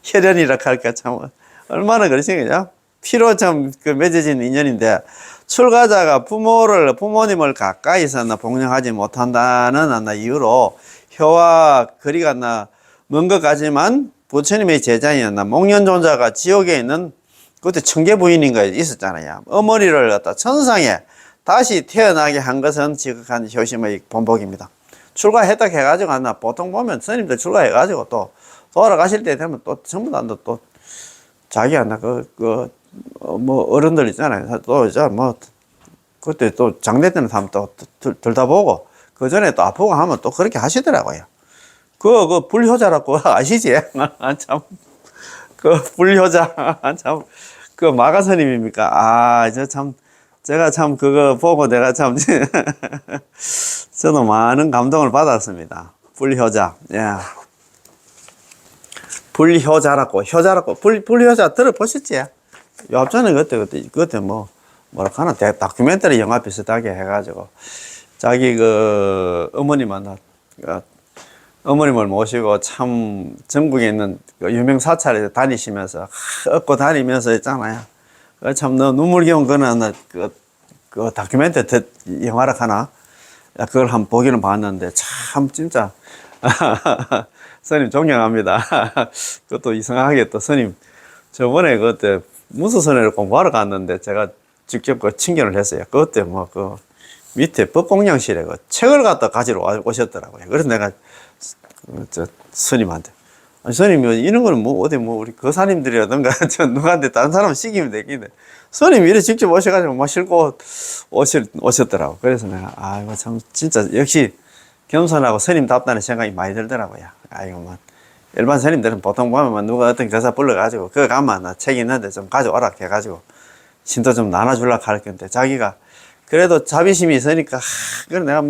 혈연이라 할까, 참, 얼마나 그러신 거냐? 피로 참 맺어진 인연인데, 출가자가 부모님을 가까이서 복령하지 못한다는 이유로 혀와 거리가 먼 것 같지만 부처님의 제자이었나 목련존자가 지옥에 있는 그때 청계 부인인가 있었잖아요. 어머니를 갖다 천상에 다시 태어나게 한 것은 지극한 효심의 본복입니다. 출가했다 해가지고 보통 보면 스님들 출가해가지고 또 돌아가실 때 되면 또 전부 다 또 자기 어른들 있잖아요. 또 이제 그때 또 장례 때는 하면 또 들다보고 그 전에 또 아프고 하면 또 그렇게 하시더라고요. 그 불효자라고 아시지? 참, 불효자, 참, 마가스님입니까? 제가 참 그거 보고 내가 참, 저도 많은 감동을 받았습니다. 불효자, 예. 불효자라고, 불효자 들어보셨지? 요 앞전에 그때 뭐랄까나, 다큐멘터리 영화 비슷하게 해가지고, 자기 어머님을 모시고 참 전국에 있는 유명 사찰에 다니시면서, 얻고 다니면서 있잖아요. 참, 눈물겨운 거는 그 다큐멘터리 영화라 하나? 그걸 한번 보기는 봤는데, 참, 진짜, 스님 존경합니다. 그것도 이상하게 또 스님, 저번에 그때 무수선회를 공부하러 갔는데 제가 직접 친견을 했어요. 그때 밑에 법공양실에 책을 갖다 가지러 오셨더라고요. 그래서 내가 스님한테, 아니, 스님, 이런 거는 어디 우리 거사님들이라든가 누구한테 다른 사람 시키면 되겠네. 스님이 이래 직접 오셔가지고 막 싣고 오셨더라고. 그래서 내가, 아이고, 참, 진짜, 역시 겸손하고 스님답다는 생각이 많이 들더라고요. 아이고, 일반 스님들은 보통 보면 누가 어떤 교사 불러가지고, 그거 가면 책 있는데 좀 가져오라 해가지고, 신도 좀 나눠주려고 할 건데, 자기가, 그래도 자비심이 있으니까, 그래, 내가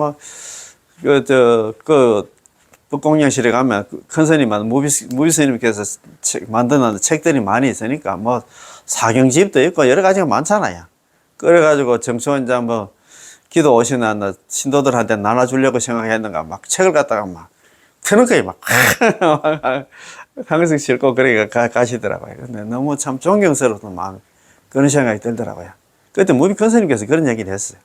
법공양실에 가면 큰 스님은 무비 스님께서 만드는 책들이 많이 있으니까, 사경집도 있고 여러 가지가 많잖아요. 그래가지고 정수원자 기도 오시나 신도들한테 나눠주려고 생각했는가, 책을 갖다가 트렁크에 항상 싣고 그러니까 가시더라고요. 근데 너무 참 존경스러워서 그런 생각이 들더라고요. 그때 무비 큰 스님께서 그런 얘기를 했어요.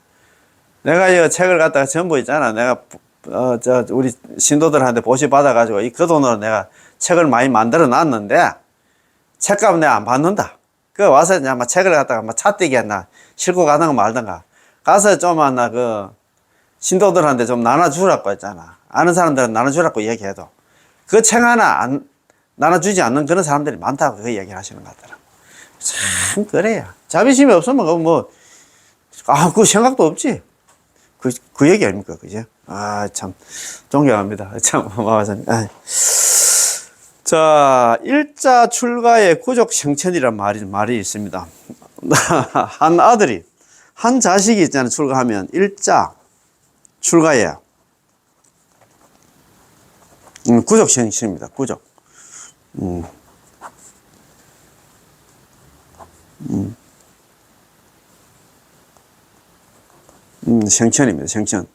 내가 이 책을 갖다가 전부 있잖아. 내가, 우리 신도들한테 보시 받아가지고 그 돈으로 내가 책을 많이 만들어 놨는데, 책값은 내가 안 받는다. 와서 이제 책을 갖다가 차떼기 싣고 가든가 말든가. 가서 좀 신도들한테 좀 나눠주라고 했잖아. 아는 사람들은 나눠주라고 얘기해도. 그 책 하나 나눠주지 않는 그런 사람들이 많다고 그 얘기를 하시는 것 같더라고요. 참, 그래요. 자비심이 없으면, 그 생각도 없지. 그 얘기 아닙니까? 그죠? 참, 존경합니다. 참, 마마사님. 자, 일자 출가의 구족 생천이란 말이 있습니다. 한 아들이, 한 자식이 있잖아요. 출가하면 일자 출가예요. 구족 생천입니다. 구족. 생천입니다. 생천.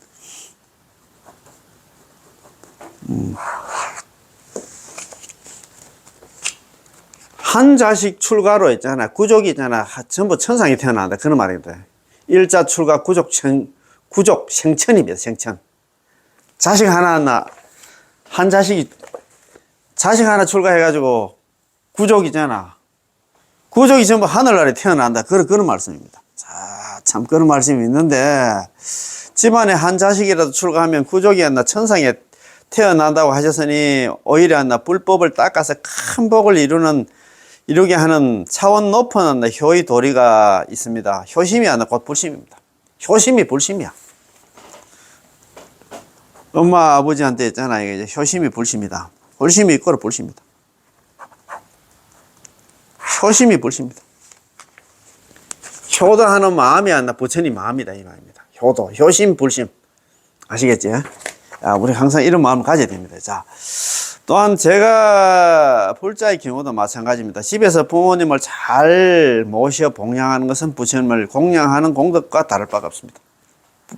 한 자식 출가로 있잖아. 구족이 있잖아. 전부 천상이 태어난다. 그런 말입니다. 일자 출가 구족 생천입니다. 생천. 자식 하나, 한 자식 하나 출가해가지고 구족이잖아. 구족이 전부 하늘나라에 태어난다. 그런 말씀입니다. 자, 참 그런 말씀이 있는데, 집안에 한 자식이라도 출가하면 구족이 안 나 천상에 태어난다고 하셨으니, 오히려 안 나 불법을 닦아서 큰 복을 이루게 하는 차원 높은 효의 도리가 있습니다. 효심이 안 나 곧 불심입니다. 효심이 불심이야. 엄마 아버지한테 있잖아. 이게 효심이 불심이다. 불심이 있고로 불심이다. 효심이 불심이다. 효도하는 마음이 안 나 부처님 마음이다 이 말입니다. 효도, 효심, 불심. 아시겠지? 우리 항상 이런 마음을 가져야 됩니다. 자, 또한 제가 불자의 경우도 마찬가지입니다. 집에서 부모님을 잘 모셔 봉양하는 것은 부처님을 공양하는 공덕과 다를 바가 없습니다.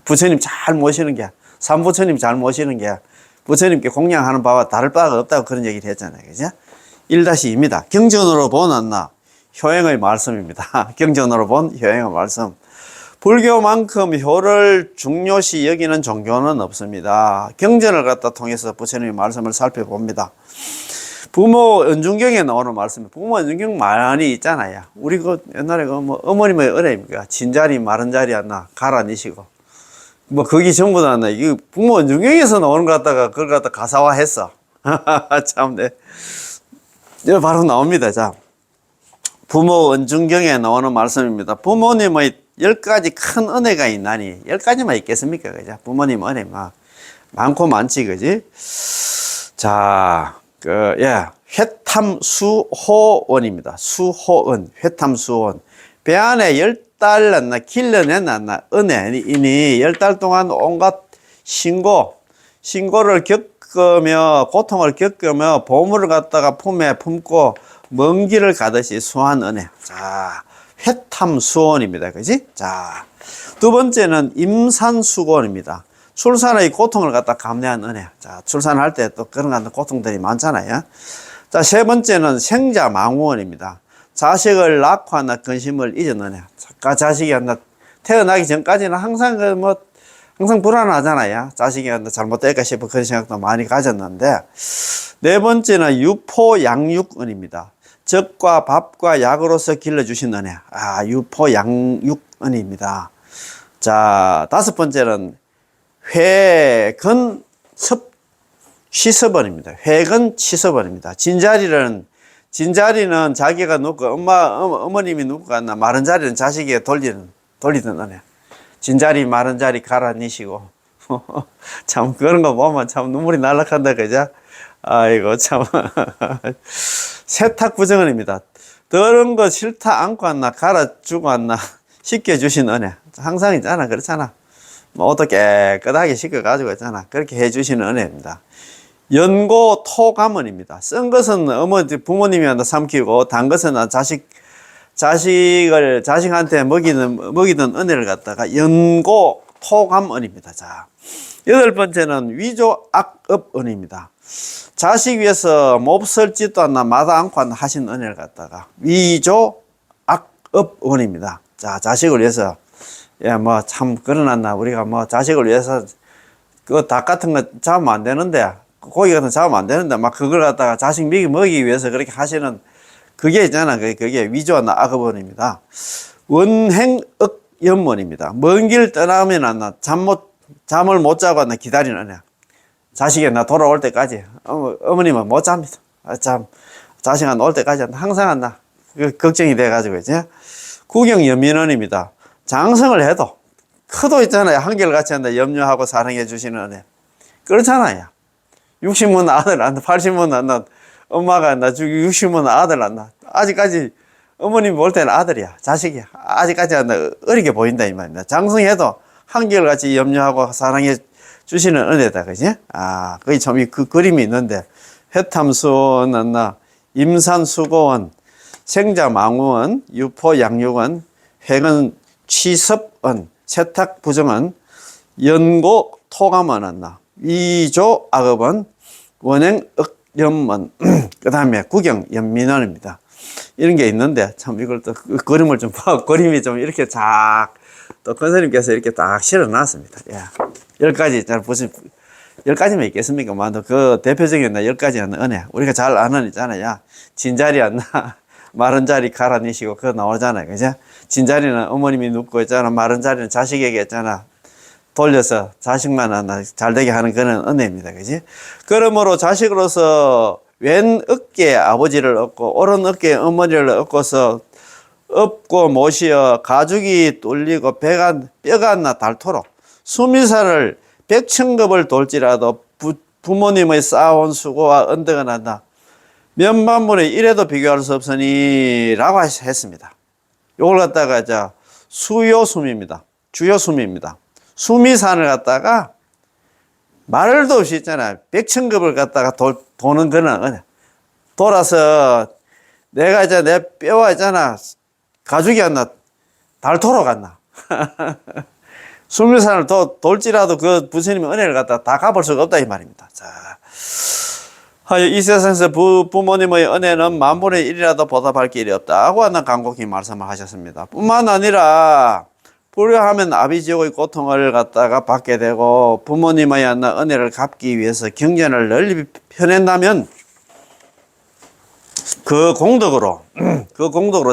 부처님 잘 모시는 게, 삼부처님 잘 모시는 게 부처님께 공양하는 바와 다를 바가 없다고 그런 얘기를 했잖아요. 그죠? 1-2입니다. 경전으로 본 효행의 말씀입니다. 경전으로 본 효행의 말씀. 불교만큼 효를 중요시 여기는 종교는 없습니다. 경전을 갖다 통해서 부처님의 말씀을 살펴봅니다. 부모 은중경에 나오는 말씀, 부모 은중경 많이 있잖아요. 우리 옛날에 어머님의 은혜입니까? 진자리, 마른 자리 하나 갈아니시고. 거기 전부 다 이 부모 은중경에서 나오는 것 같다가 그걸 갖다 가사화했어. 참, 네. 이거 바로 나옵니다. 자, 부모 은중경에 나오는 말씀입니다. 부모님의 10가지 큰 은혜가 있나니, 10가지만 있겠습니까? 그죠? 부모님 은혜 많고 많지, 그지? 자, 회탐수호원입니다. 수호원, 회탐수호원. 배 안에 10달 길러낸 은혜이니 10달 동안 온갖 신고를 겪으며, 고통을 겪으며, 보물을 갖다가 품에 품고, 먼 길을 가듯이 수한 은혜. 자, 회탐수원입니다. 그지? 자, 두 번째는 임산수고원입니다. 출산의 고통을 갖다 감내한 은혜. 자, 출산할 때 또 그런 고통들이 많잖아요. 자, 세 번째는 생자망우원입니다. 자식을 낳고 근심을 잊은 은혜. 자식이 태어나기 전까지는 항상 항상 불안하잖아요. 자식이 잘못될까 싶어 그런 생각도 많이 가졌는데, 네 번째는 유포양육은입니다. 적과 밥과 약으로서 길러주신 은혜. 유포양육은입니다. 자, 다섯 번째는 회근시섭원입니다. 회근시섭원입니다. 진자리는 자기가 눕고, 어머님이 눕고 갔나, 마른 자리는 자식에게 돌리던 은혜. 진자리, 마른 자리 갈아니시고. 참, 그런 거 보면 참 눈물이 날락한다, 그죠? 아이고, 참. 세탁부정은입니다. 더러운 거 싫다 않고 왔나, 갈아주고 왔나, 씻겨주신 은혜. 항상 있잖아, 그렇잖아. 옷도 깨끗하게 씻겨가지고 있잖아. 그렇게 해주시는 은혜입니다. 연고토감원입니다. 쓴 것은 부모님이 삼키고, 단 것은 자식한테 먹이던 은혜를 갖다가 연고토감원입니다. 자, 여덟 번째는 위조악업원입니다. 자식 위해서 몹쓸 짓도 않나 마다 않고 하신 은혜를 갖다가 위조악업원입니다. 자, 자식을 위해서 참 그러났나 우리가 자식을 위해서 닭 같은 거 잡으면 안 되는데, 고기 같은 거 잡으면 안 되는데 그걸 갖다가 자식 먹이기 위해서 그렇게 하시는 그게 있잖아. 그게 위조나 악업원입니다. 원행억연원입니다. 먼 길 떠나면 잠을 못 자고 기다리는 은혜. 자식이 돌아올 때까지 어머님은 못 잡니다. 참, 자식 안 올 때까지 항상 한나. 걱정이 돼가지고, 이제. 구경연민원입니다. 장성을 해도, 커도 있잖아요. 한결같이 한다. 염려하고 사랑해 주시는 은혜. 그렇잖아요. 60문 아들 안 낳, 80문 안 낳, 엄마가 안 낳, 60문 아들 안 낳. 아직까지 어머님 볼 때는 아들이야. 자식이야. 아직까지 안 낳, 어리게 보인다, 이 말입니다. 장성해도 한결같이 염려하고 사랑해 주시는 은혜다, 그지? 아, 거기 참, 그 그림이 있는데, 해탐수원 안 낳, 임산수고원, 생자망우원, 유포양육원, 획은 취섭원, 세탁부정원, 연고토감원 안 낳, 위조악업원, 원행억염원, 그 다음에 구경연민원입니다. 이런 게 있는데, 참 이걸 또 그 그림을 좀 봐. 그림이 좀 이렇게 또 권사님께서 이렇게 딱 실어 놨습니다. 예. 10가지, 잘 보시면, 10가지만 있겠습니까? 그 대표적인 10가지 은혜. 우리가 잘 아는 있잖아요. 진자리 안 나. 마른 자리 갈아내시고, 그거 나오잖아요. 그죠? 진자리는 어머님이 눕고 있잖아. 마른 자리는 자식에게 있잖아. 돌려서 자식만 하나 잘 되게 하는 그런 은혜입니다. 그지? 그러므로 자식으로서 왼 어깨에 아버지를 얻고, 오른 어깨에 어머니를 얻고서 업고 모시어 가죽이 뚫리고 뼈가 나 닳도록 수미사를 백천급을 돌지라도 부모님의 쌓아온 수고와 언덕가 난다. 몇만분의 1에도 비교할 수 없으니 라고 했습니다. 요걸 갖다가 수요수미입니다. 주요수미입니다. 수미산을 갖다가 말도 없이 있잖아요. 백천급을 갖다가 도는 거는 은혜. 돌아서 내가 이제 내 뼈가 있잖아. 가죽이 안 나. 닳도록 안 나. 수미산을 돌지라도 그 부처님의 은혜를 갖다 다 갚을 수가 없다 이 말입니다. 자, 이 세상에서 부모님의 은혜는 만분의 1이라도 보답할 길이 없다고 하는 간곡히 말씀을 하셨습니다. 뿐만 아니라 불효하면 아비지옥의 고통을 갖다가 받게 되고 부모님의 은혜를 갚기 위해서 경전을 널리 펴낸다면 그 공덕으로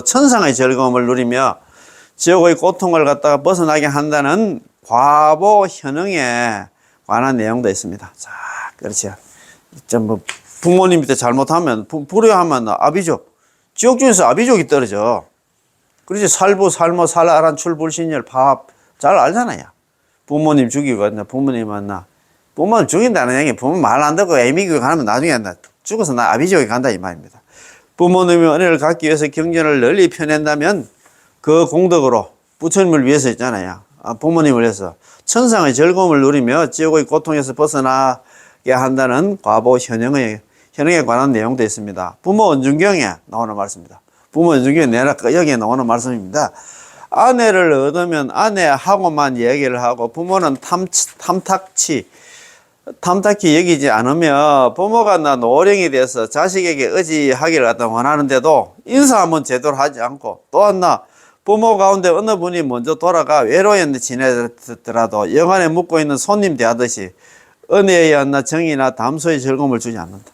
천상의 즐거움을 누리며 지옥의 고통을 갖다가 벗어나게 한다는 과보 현응에 관한 내용도 있습니다. 자, 그렇죠. 부모님 밑에 잘못하면, 불효하면 아비족, 지옥 중에서 아비족이 떨어져. 그렇지. 살부, 살모, 살아란, 출불신열, 파합, 잘 알잖아요. 부모님 죽이고, 부모님 만나. 부모님 죽인다는 얘기, 부모 말 안 듣고 애미교육 하면 나중에 죽어서 아비족에 간다, 이 말입니다. 부모님의 은혜를 갖기 위해서 경전을 널리 펴낸다면 그 공덕으로 부처님을 위해서 있잖아요. 부모님을 위해서 천상의 즐거움을 누리며 지옥의 고통에서 벗어나게 한다는 과보 현행에 관한 내용도 있습니다. 부모 언중경에 나오는 말씀입니다. 부모 언중경에 내라 여기에 나오는 말씀입니다. 아내를 얻으면 아내하고만 얘기를 하고 부모는 탐탁히 여기지 않으며 부모가 노령이 돼서 자식에게 의지하기를 갖다 원하는데도 인사 한번 제대로 하지 않고 또한 부모 가운데 어느 분이 먼저 돌아가 외로이 지내더라도 영안에 묵고 있는 손님 대하듯이 은혜의 정이나 담소의 즐거움을 주지 않는다.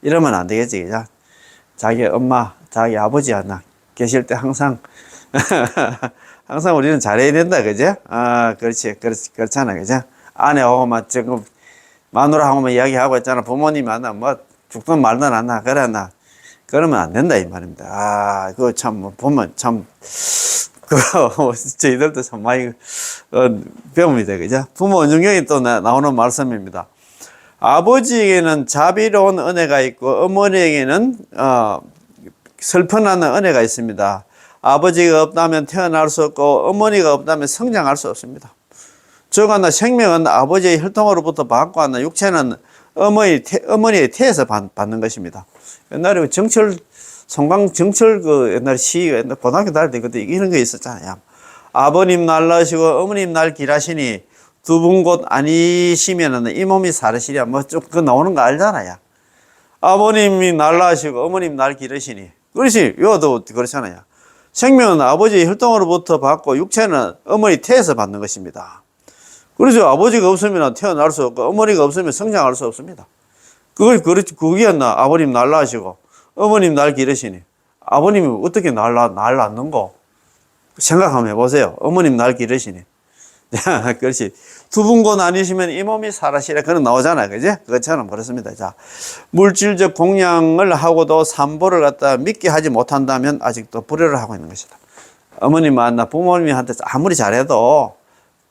이러면 안 되겠지, 그죠? 자기 엄마, 자기 아버지 계실 때 항상 우리는 잘해야 된다, 그죠? 그렇잖아, 그죠? 아내하고만 지금 마누라하고만 이야기하고 있잖아. 부모님 죽든 말든 그러면 안 된다, 이 말입니다. 그거 참, 보면 참, 저희들도 참 많이, 배웁니다. 그죠? 부모 언중경이 또 나오는 말씀입니다. 아버지에게는 자비로운 은혜가 있고, 어머니에게는, 슬퍼하는 은혜가 있습니다. 아버지가 없다면 태어날 수 없고, 어머니가 없다면 성장할 수 없습니다. 생명은 아버지의 혈통으로부터 받고 하는 육체는 어머니의 태에서 받는 것입니다. 옛날에 송강정철 옛날 고등학교 다닐 때 그때 이런 거 있었잖아요. 아버님 날 낳으시고 어머님 날 길하시니 두 분 곧 아니시면은 이 몸이 사르시랴. 그거 나오는 거 알잖아요. 아버님이 날 낳으시고 어머님 날 기르시니. 그렇지. 요도 그렇잖아요. 생명은 아버지의 혈통으로부터 받고 육체는 어머니 태에서 받는 것입니다. 그래서 아버지가 없으면 태어날 수 없고 어머니가 없으면 성장할 수 없습니다. 그게 아버님 날 낳으시고 어머님 날 기르시니. 아버님이 어떻게 날 낳는고? 생각 한번 해보세요. 어머님 날 기르시니. 자, 그렇지. 두 분고 나뉘시면 이 몸이 살아시라. 그런 나오잖아요. 그지? 그것처럼 그렇습니다. 자, 물질적 공양을 하고도 삼보를 갖다 믿게 하지 못한다면 아직도 불효를 하고 있는 것이다. 어머님 만나 부모님한테 아무리 잘해도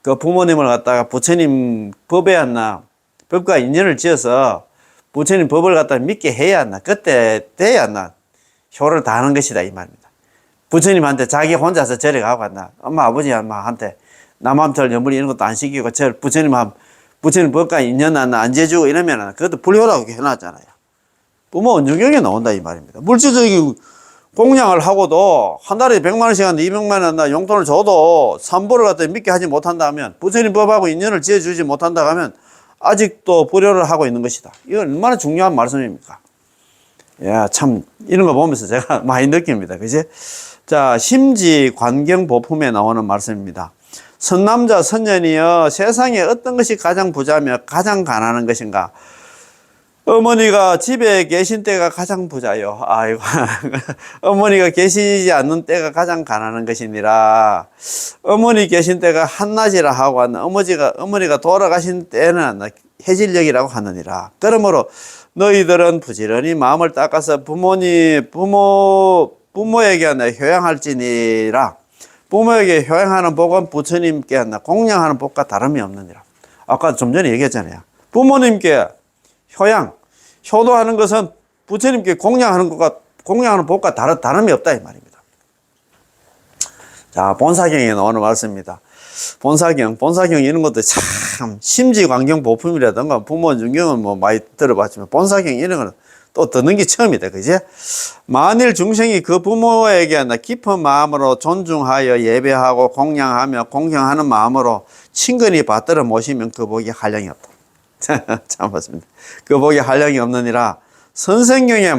그 부모님을 갖다가 부처님 법에 안나 법과 인연을 지어서 부처님 법을 갖다 믿게 해야 한다. 그때 돼야 한다. 효를 다하는 것이다. 이 말입니다. 부처님한테 자기 혼자서 절에 가고 간다. 엄마, 아버지, 엄마한테 남한테 연불이 이런 것도 안 시키고 부처님 법과 인연 안 지어주고 이러면 그것도 불효라고 해놨잖아요. 부모 은중경에 나온다. 이 말입니다. 물질적인 공양을 하고도 한 달에 100만 원씩 하는데 200만 원 용돈을 줘도 삼보를 갖다 믿게 하지 못한다면 부처님 법하고 인연을 지어주지 못한다 하면 아직도 불효를 하고 있는 것이다. 이건 얼마나 중요한 말씀입니까? 야, 참 이런 거 보면서 제가 많이 느낍니다. 그지? 자, 심지 관경 보품에 나오는 말씀입니다. 선남자 선년이여 세상에 어떤 것이 가장 부자며 가장 가난한 것인가? 어머니가 집에 계신 때가 가장 부자요. 아이고. 어머니가 계시지 않는 때가 가장 가난한 것이니라. 어머니 계신 때가 한낮이라 하고 어머니가 돌아가신 때는 해질녘이라고 하느니라. 그러므로 너희들은 부지런히 마음을 닦아서 부모에게 효양할지니라. 부모에게 효양하는 복은 부처님께 공양하는 복과 다름이 없느니라. 아까 좀 전에 얘기했잖아요. 부모님께 효도하는 것은 부처님께 공양하는 복과 다름이 없다 이 말입니다. 자, 본사경에 나오는 말씀입니다. 본사경 이런 것도 참 심지광경 보품이라든가 부모 중경은 뭐 많이 들어봤지만 본사경 이런 거는 또 듣는 게 처음이다. 그지? 만일 중생이 그 부모에게 깊은 마음으로 존중하여 예배하고 공양하며 공경하는 마음으로 친근히 받들어 모시면 그 복이 한량이 없다. 참 맞습니다. 그 복이 한량이 없느니라. 선생경에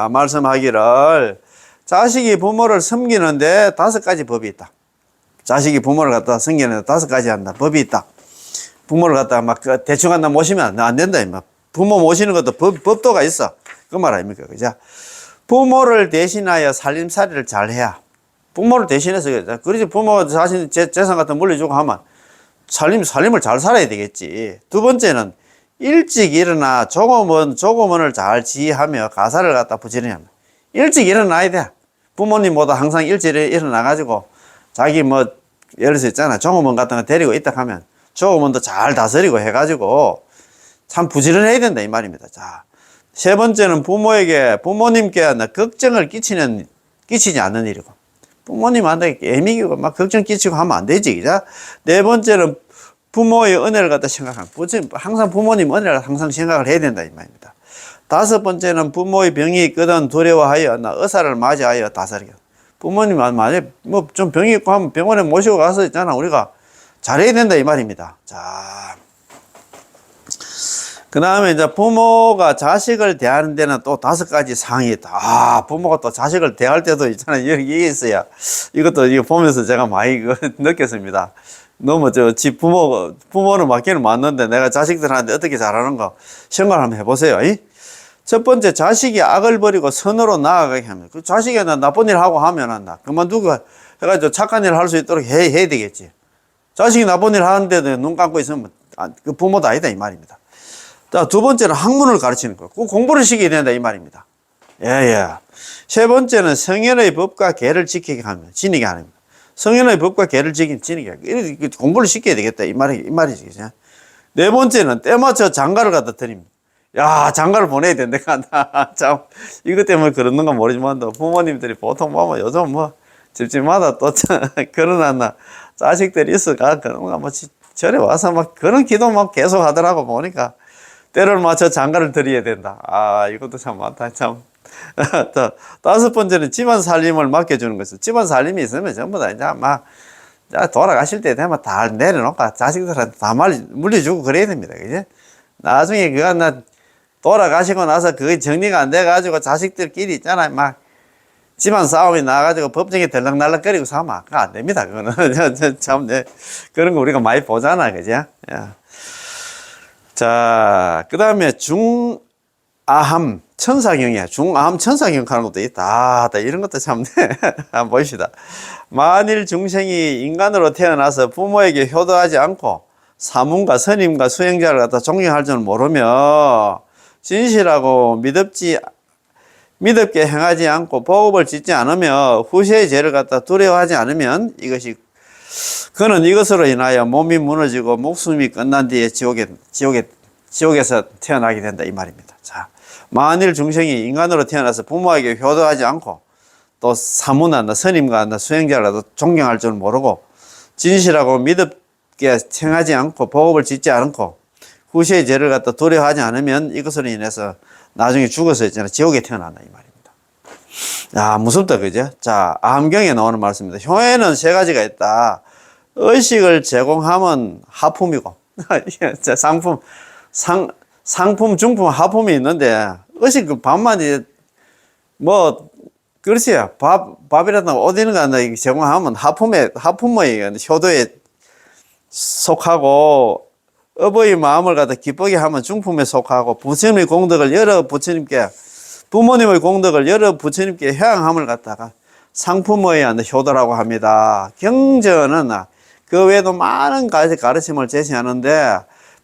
말씀하기를 자식이 부모를 섬기는데 5가지 법이 있다. 자식이 부모를 갖다 섬기는데 5가지 한다. 법이 있다. 부모를 갖다 막 대충 한다 모시면 안 된다. 부모 모시는 것도 법도가 있어. 그 말 아닙니까? 그죠? 부모를 대신하여 살림살이를 잘 해야. 부모를 대신해서, 그러지 부모가 자신 재산 같은 거 물려주고 하면 살림을 잘 살아야 되겠지. 두 번째는 일찍 일어나 조금은 잘 지휘하며 가사를 갖다 부지런히 합니다. 일찍 일어나야 돼. 부모님보다 항상 일찍 일어나가지고 자기 예를 들어서 있잖아. 조금은 같은 거 데리고 있다 하면 조금은도 잘 다스리고 해가지고 참 부지런해야 된다 이 말입니다. 자, 세 번째는 부모님께 걱정을 끼치지 않는 일이고 부모님한테 애미기고 막 걱정 끼치고 하면 안 되지. 그죠? 네 번째는 부모의 은혜를 갖다 생각하면 항상 부모님 은혜를 항상 생각을 해야 된다 이 말입니다. 5번째는 부모의 병이 있거든 두려워하여 의사를 맞이하여 다스리게. 부모님 만약에 좀 병이 있고 하면 병원에 모시고 가서 있잖아. 우리가 잘해야 된다 이 말입니다. 자, 그 다음에 이제 부모가 자식을 대하는 데는 또 5가지 사항이 있다. 부모가 또 자식을 대할 때도 있잖아요. 이게 있어야. 이것도 이거 보면서 제가 많이 느꼈습니다. 너무 부모는 맞기는 맞는데 내가 자식들한테 어떻게 잘하는가 생각을 한번 해보세요. 첫 번째, 자식이 악을 버리고 선으로 나아가게 하면, 그 자식이 나쁜 일 하고 하면 그만두고 해가지고 착한 일을 할 수 있도록 해야 되겠지. 자식이 나쁜 일 하는데도 눈 감고 있으면 그 부모도 아니다 이 말입니다. 자, 두 번째는 학문을 가르치는 거. 꼭 공부를 시켜야 된다 이 말입니다. 예. 세 번째는 성현의 법과 계를 지키게 하면, 지니게 하는 겁니다. 성현의 법과 계를 지니게 하게. 공부를 시켜야 되겠다 이 말이지. 그죠? 네 번째는 때맞춰 장가를 갖다 드립니다. 야, 장가를 보내야 된다. 참, 이것 때문에 그러는가 모르지만, 부모님들이 보통 보면 요즘 집집마다 또 그러나 자식들이 있어가, 그런가 절에 와서 그런 기도 계속 하더라고 보니까, 때를 맞춰 장가를 드려야 된다. 이것도 참 많다. 참. 5번째는 집안 살림을 맡겨주는 것이. 집안 살림이 있으면 전부 다 이제 돌아가실 때 되면 다 내려놓고 자식들한테 다 물려주고 그래야 됩니다. 그지? 나중에 돌아가시고 나서 그게 정리가 안 돼가지고 자식들끼리 있잖아요. 집안 싸움이 나가지고 법정에 들락날락거리고 싸우면 그거 안 됩니다. 그거는. 참, 그런 거 우리가 많이 보잖아. 그죠? 자, 그 다음에 아함 천사경이야. 중아함 천사경 하는 것도 있다. 이런 것도 참 한번 보십시다. 만일 중생이 인간으로 태어나서 부모에게 효도하지 않고 사문과 스님과 수행자를 갖다 존경할 줄 모르며 진실하고 믿음게 행하지 않고 복업을 짓지 않으며 후세의 죄를 갖다 두려워하지 않으면 그는 이것으로 인하여 몸이 무너지고 목숨이 끝난 뒤에 지옥에서 태어나게 된다 이 말입니다. 자, 만일 중생이 인간으로 태어나서 부모에게 효도하지 않고 또 사문나 스님과 수행자라도 존경할 줄 모르고 진실하고 믿음게 행하지 않고 복업을 짓지 않고 후세의 죄를 갖다 두려워하지 않으면 이것으로 인해서 나중에 죽어서 있잖아 지옥에 태어난다 이 말입니다. 야, 무섭다 그죠? 자, 암경에 나오는 말씀입니다. 효에는 세 가지가 있다. 의식을 제공하면 하품이고 상품, 중품, 하품이 있는데 의식 그 밥만 뭐 그렇지요. 밥이라든가 옷 이런 거 제공하면 하품의 효도에 속하고 어버이 마음을 갖다 기쁘게 하면 중품에 속하고 부처님의 공덕을 부모님의 공덕을 여러 부처님께 회항함을 갖다가 상품의 효도라고 합니다. 경전은 그 외에도 많은 가지 가르침을 제시하는데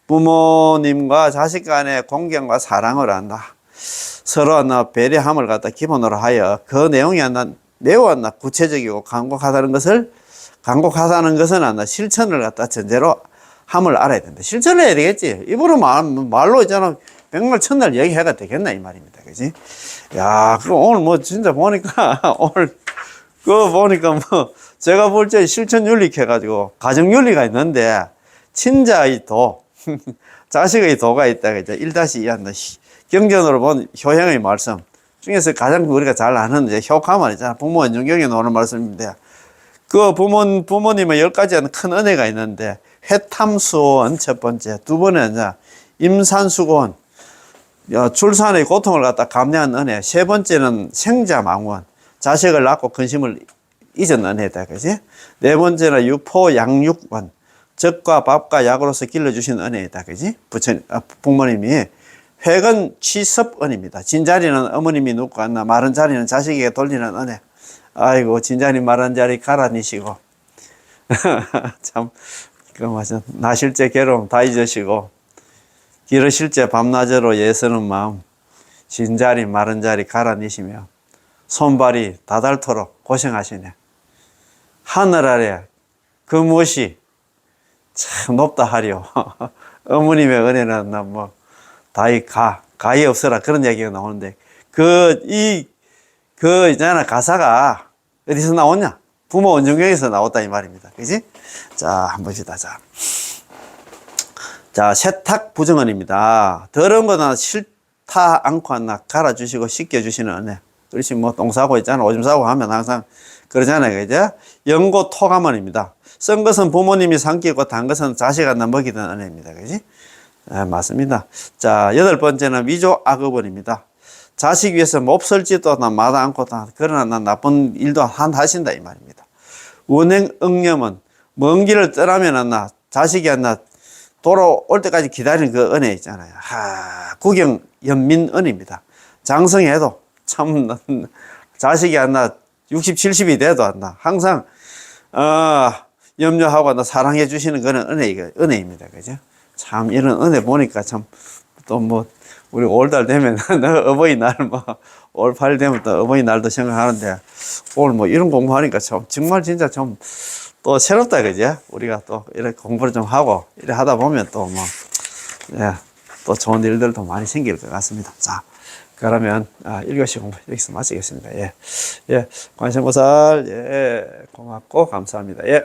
부모님과 자식 간의 공경과 사랑을 한다. 서로 배려함을 갖다 기본으로 하여 그 내용이 매우 구체적이고 간곡하다는 것은 실천을 갖다 전제로 함을 알아야 된다. 실천을 해야 되겠지. 입으로 말로 있잖아. 백날 천날 얘기해가 되겠나 이 말입니다. 그지? 야, 그럼 오늘 뭐 진짜 보니까 오늘 그거 보니까 제가 볼 때 실천윤리 해가지고 가정윤리가 있는데 친자의 도 자식의 도가 있다. 그죠? 1-2 한다. 경전으로 본 효행의 말씀 중에서 가장 우리가 잘 아는 효과만 있잖아. 부모 연중경에 나오는 말씀인데 그 부모님의 10가지 큰 은혜가 있는데 회탐수원 첫 번째, 두 번째는 임산수고원 출산의 고통을 갖다 감내한 은혜, 세 번째는 생자망원 자식을 낳고 근심을 잊은 은혜다. 그지? 네 번째는 유포양육원 젖과 밥과 약으로서 길러주신 은혜이다. 그지? 부모님이 회근 취섭은입니다. 진자리는 어머님이 눕고 앉나 마른 자리는 자식에게 돌리는 은혜. 아이고 진자리 마른 자리 가라니시고 참 나실제 괴로움 다 잊으시고 기르실제 밤낮으로 예서는 마음 진자리 마른 자리 가라니시며 손발이 다닳도록 고생하시네. 하늘 아래 그 무엇이 참 높다 하리오. 어머님의 은혜는 가히 없어라 그런 얘기가 나오는데 있잖아 가사가 어디서 나오냐? 부모 원중경에서 나왔다 이 말입니다. 그지? 자, 한번 봅시다. 자, 세탁 부정언입니다. 더러운 거나 싫다 않고 갈아주시고 씻겨주시는 은혜. 그렇지, 똥 싸고 있잖아. 오줌 싸고 하면 항상 그러잖아요. 그죠? 영고 토감언입니다. 쓴 것은 부모님이 삼키고 단 것은 자식한테 먹이던 은혜입니다. 그지? 네, 맞습니다. 자, 8번째는 위조 악업언입니다. 자식 위해서 몹쓸짓도 마다 않고 그러나 나쁜 일도 하신다 이 말입니다. 운행 응념은 먼 길을 떠나면 자식이 돌아올 때까지 기다리는 그 은혜 있잖아요. 구경 연민 은혜입니다. 장성해도 참 자식이 60, 70이 돼도 항상 염려하고 사랑해 주시는 그런 은혜입니다. 그죠? 참 이런 은혜 보니까 참 또 우리 5월달 되면 어버이날 올 8일 되면 또 어버이날도 생각하는데 오늘 이런 공부하니까 정말 진짜 좀 또 새롭다 그죠? 우리가 또 이렇게 공부를 좀 하고 이렇게 하다 보면 또 또 좋은 일들도 많이 생길 것 같습니다. 자, 그러면 1교시 공부 여기서 마치겠습니다. 예, 관세음보살 고맙고 감사합니다. 예.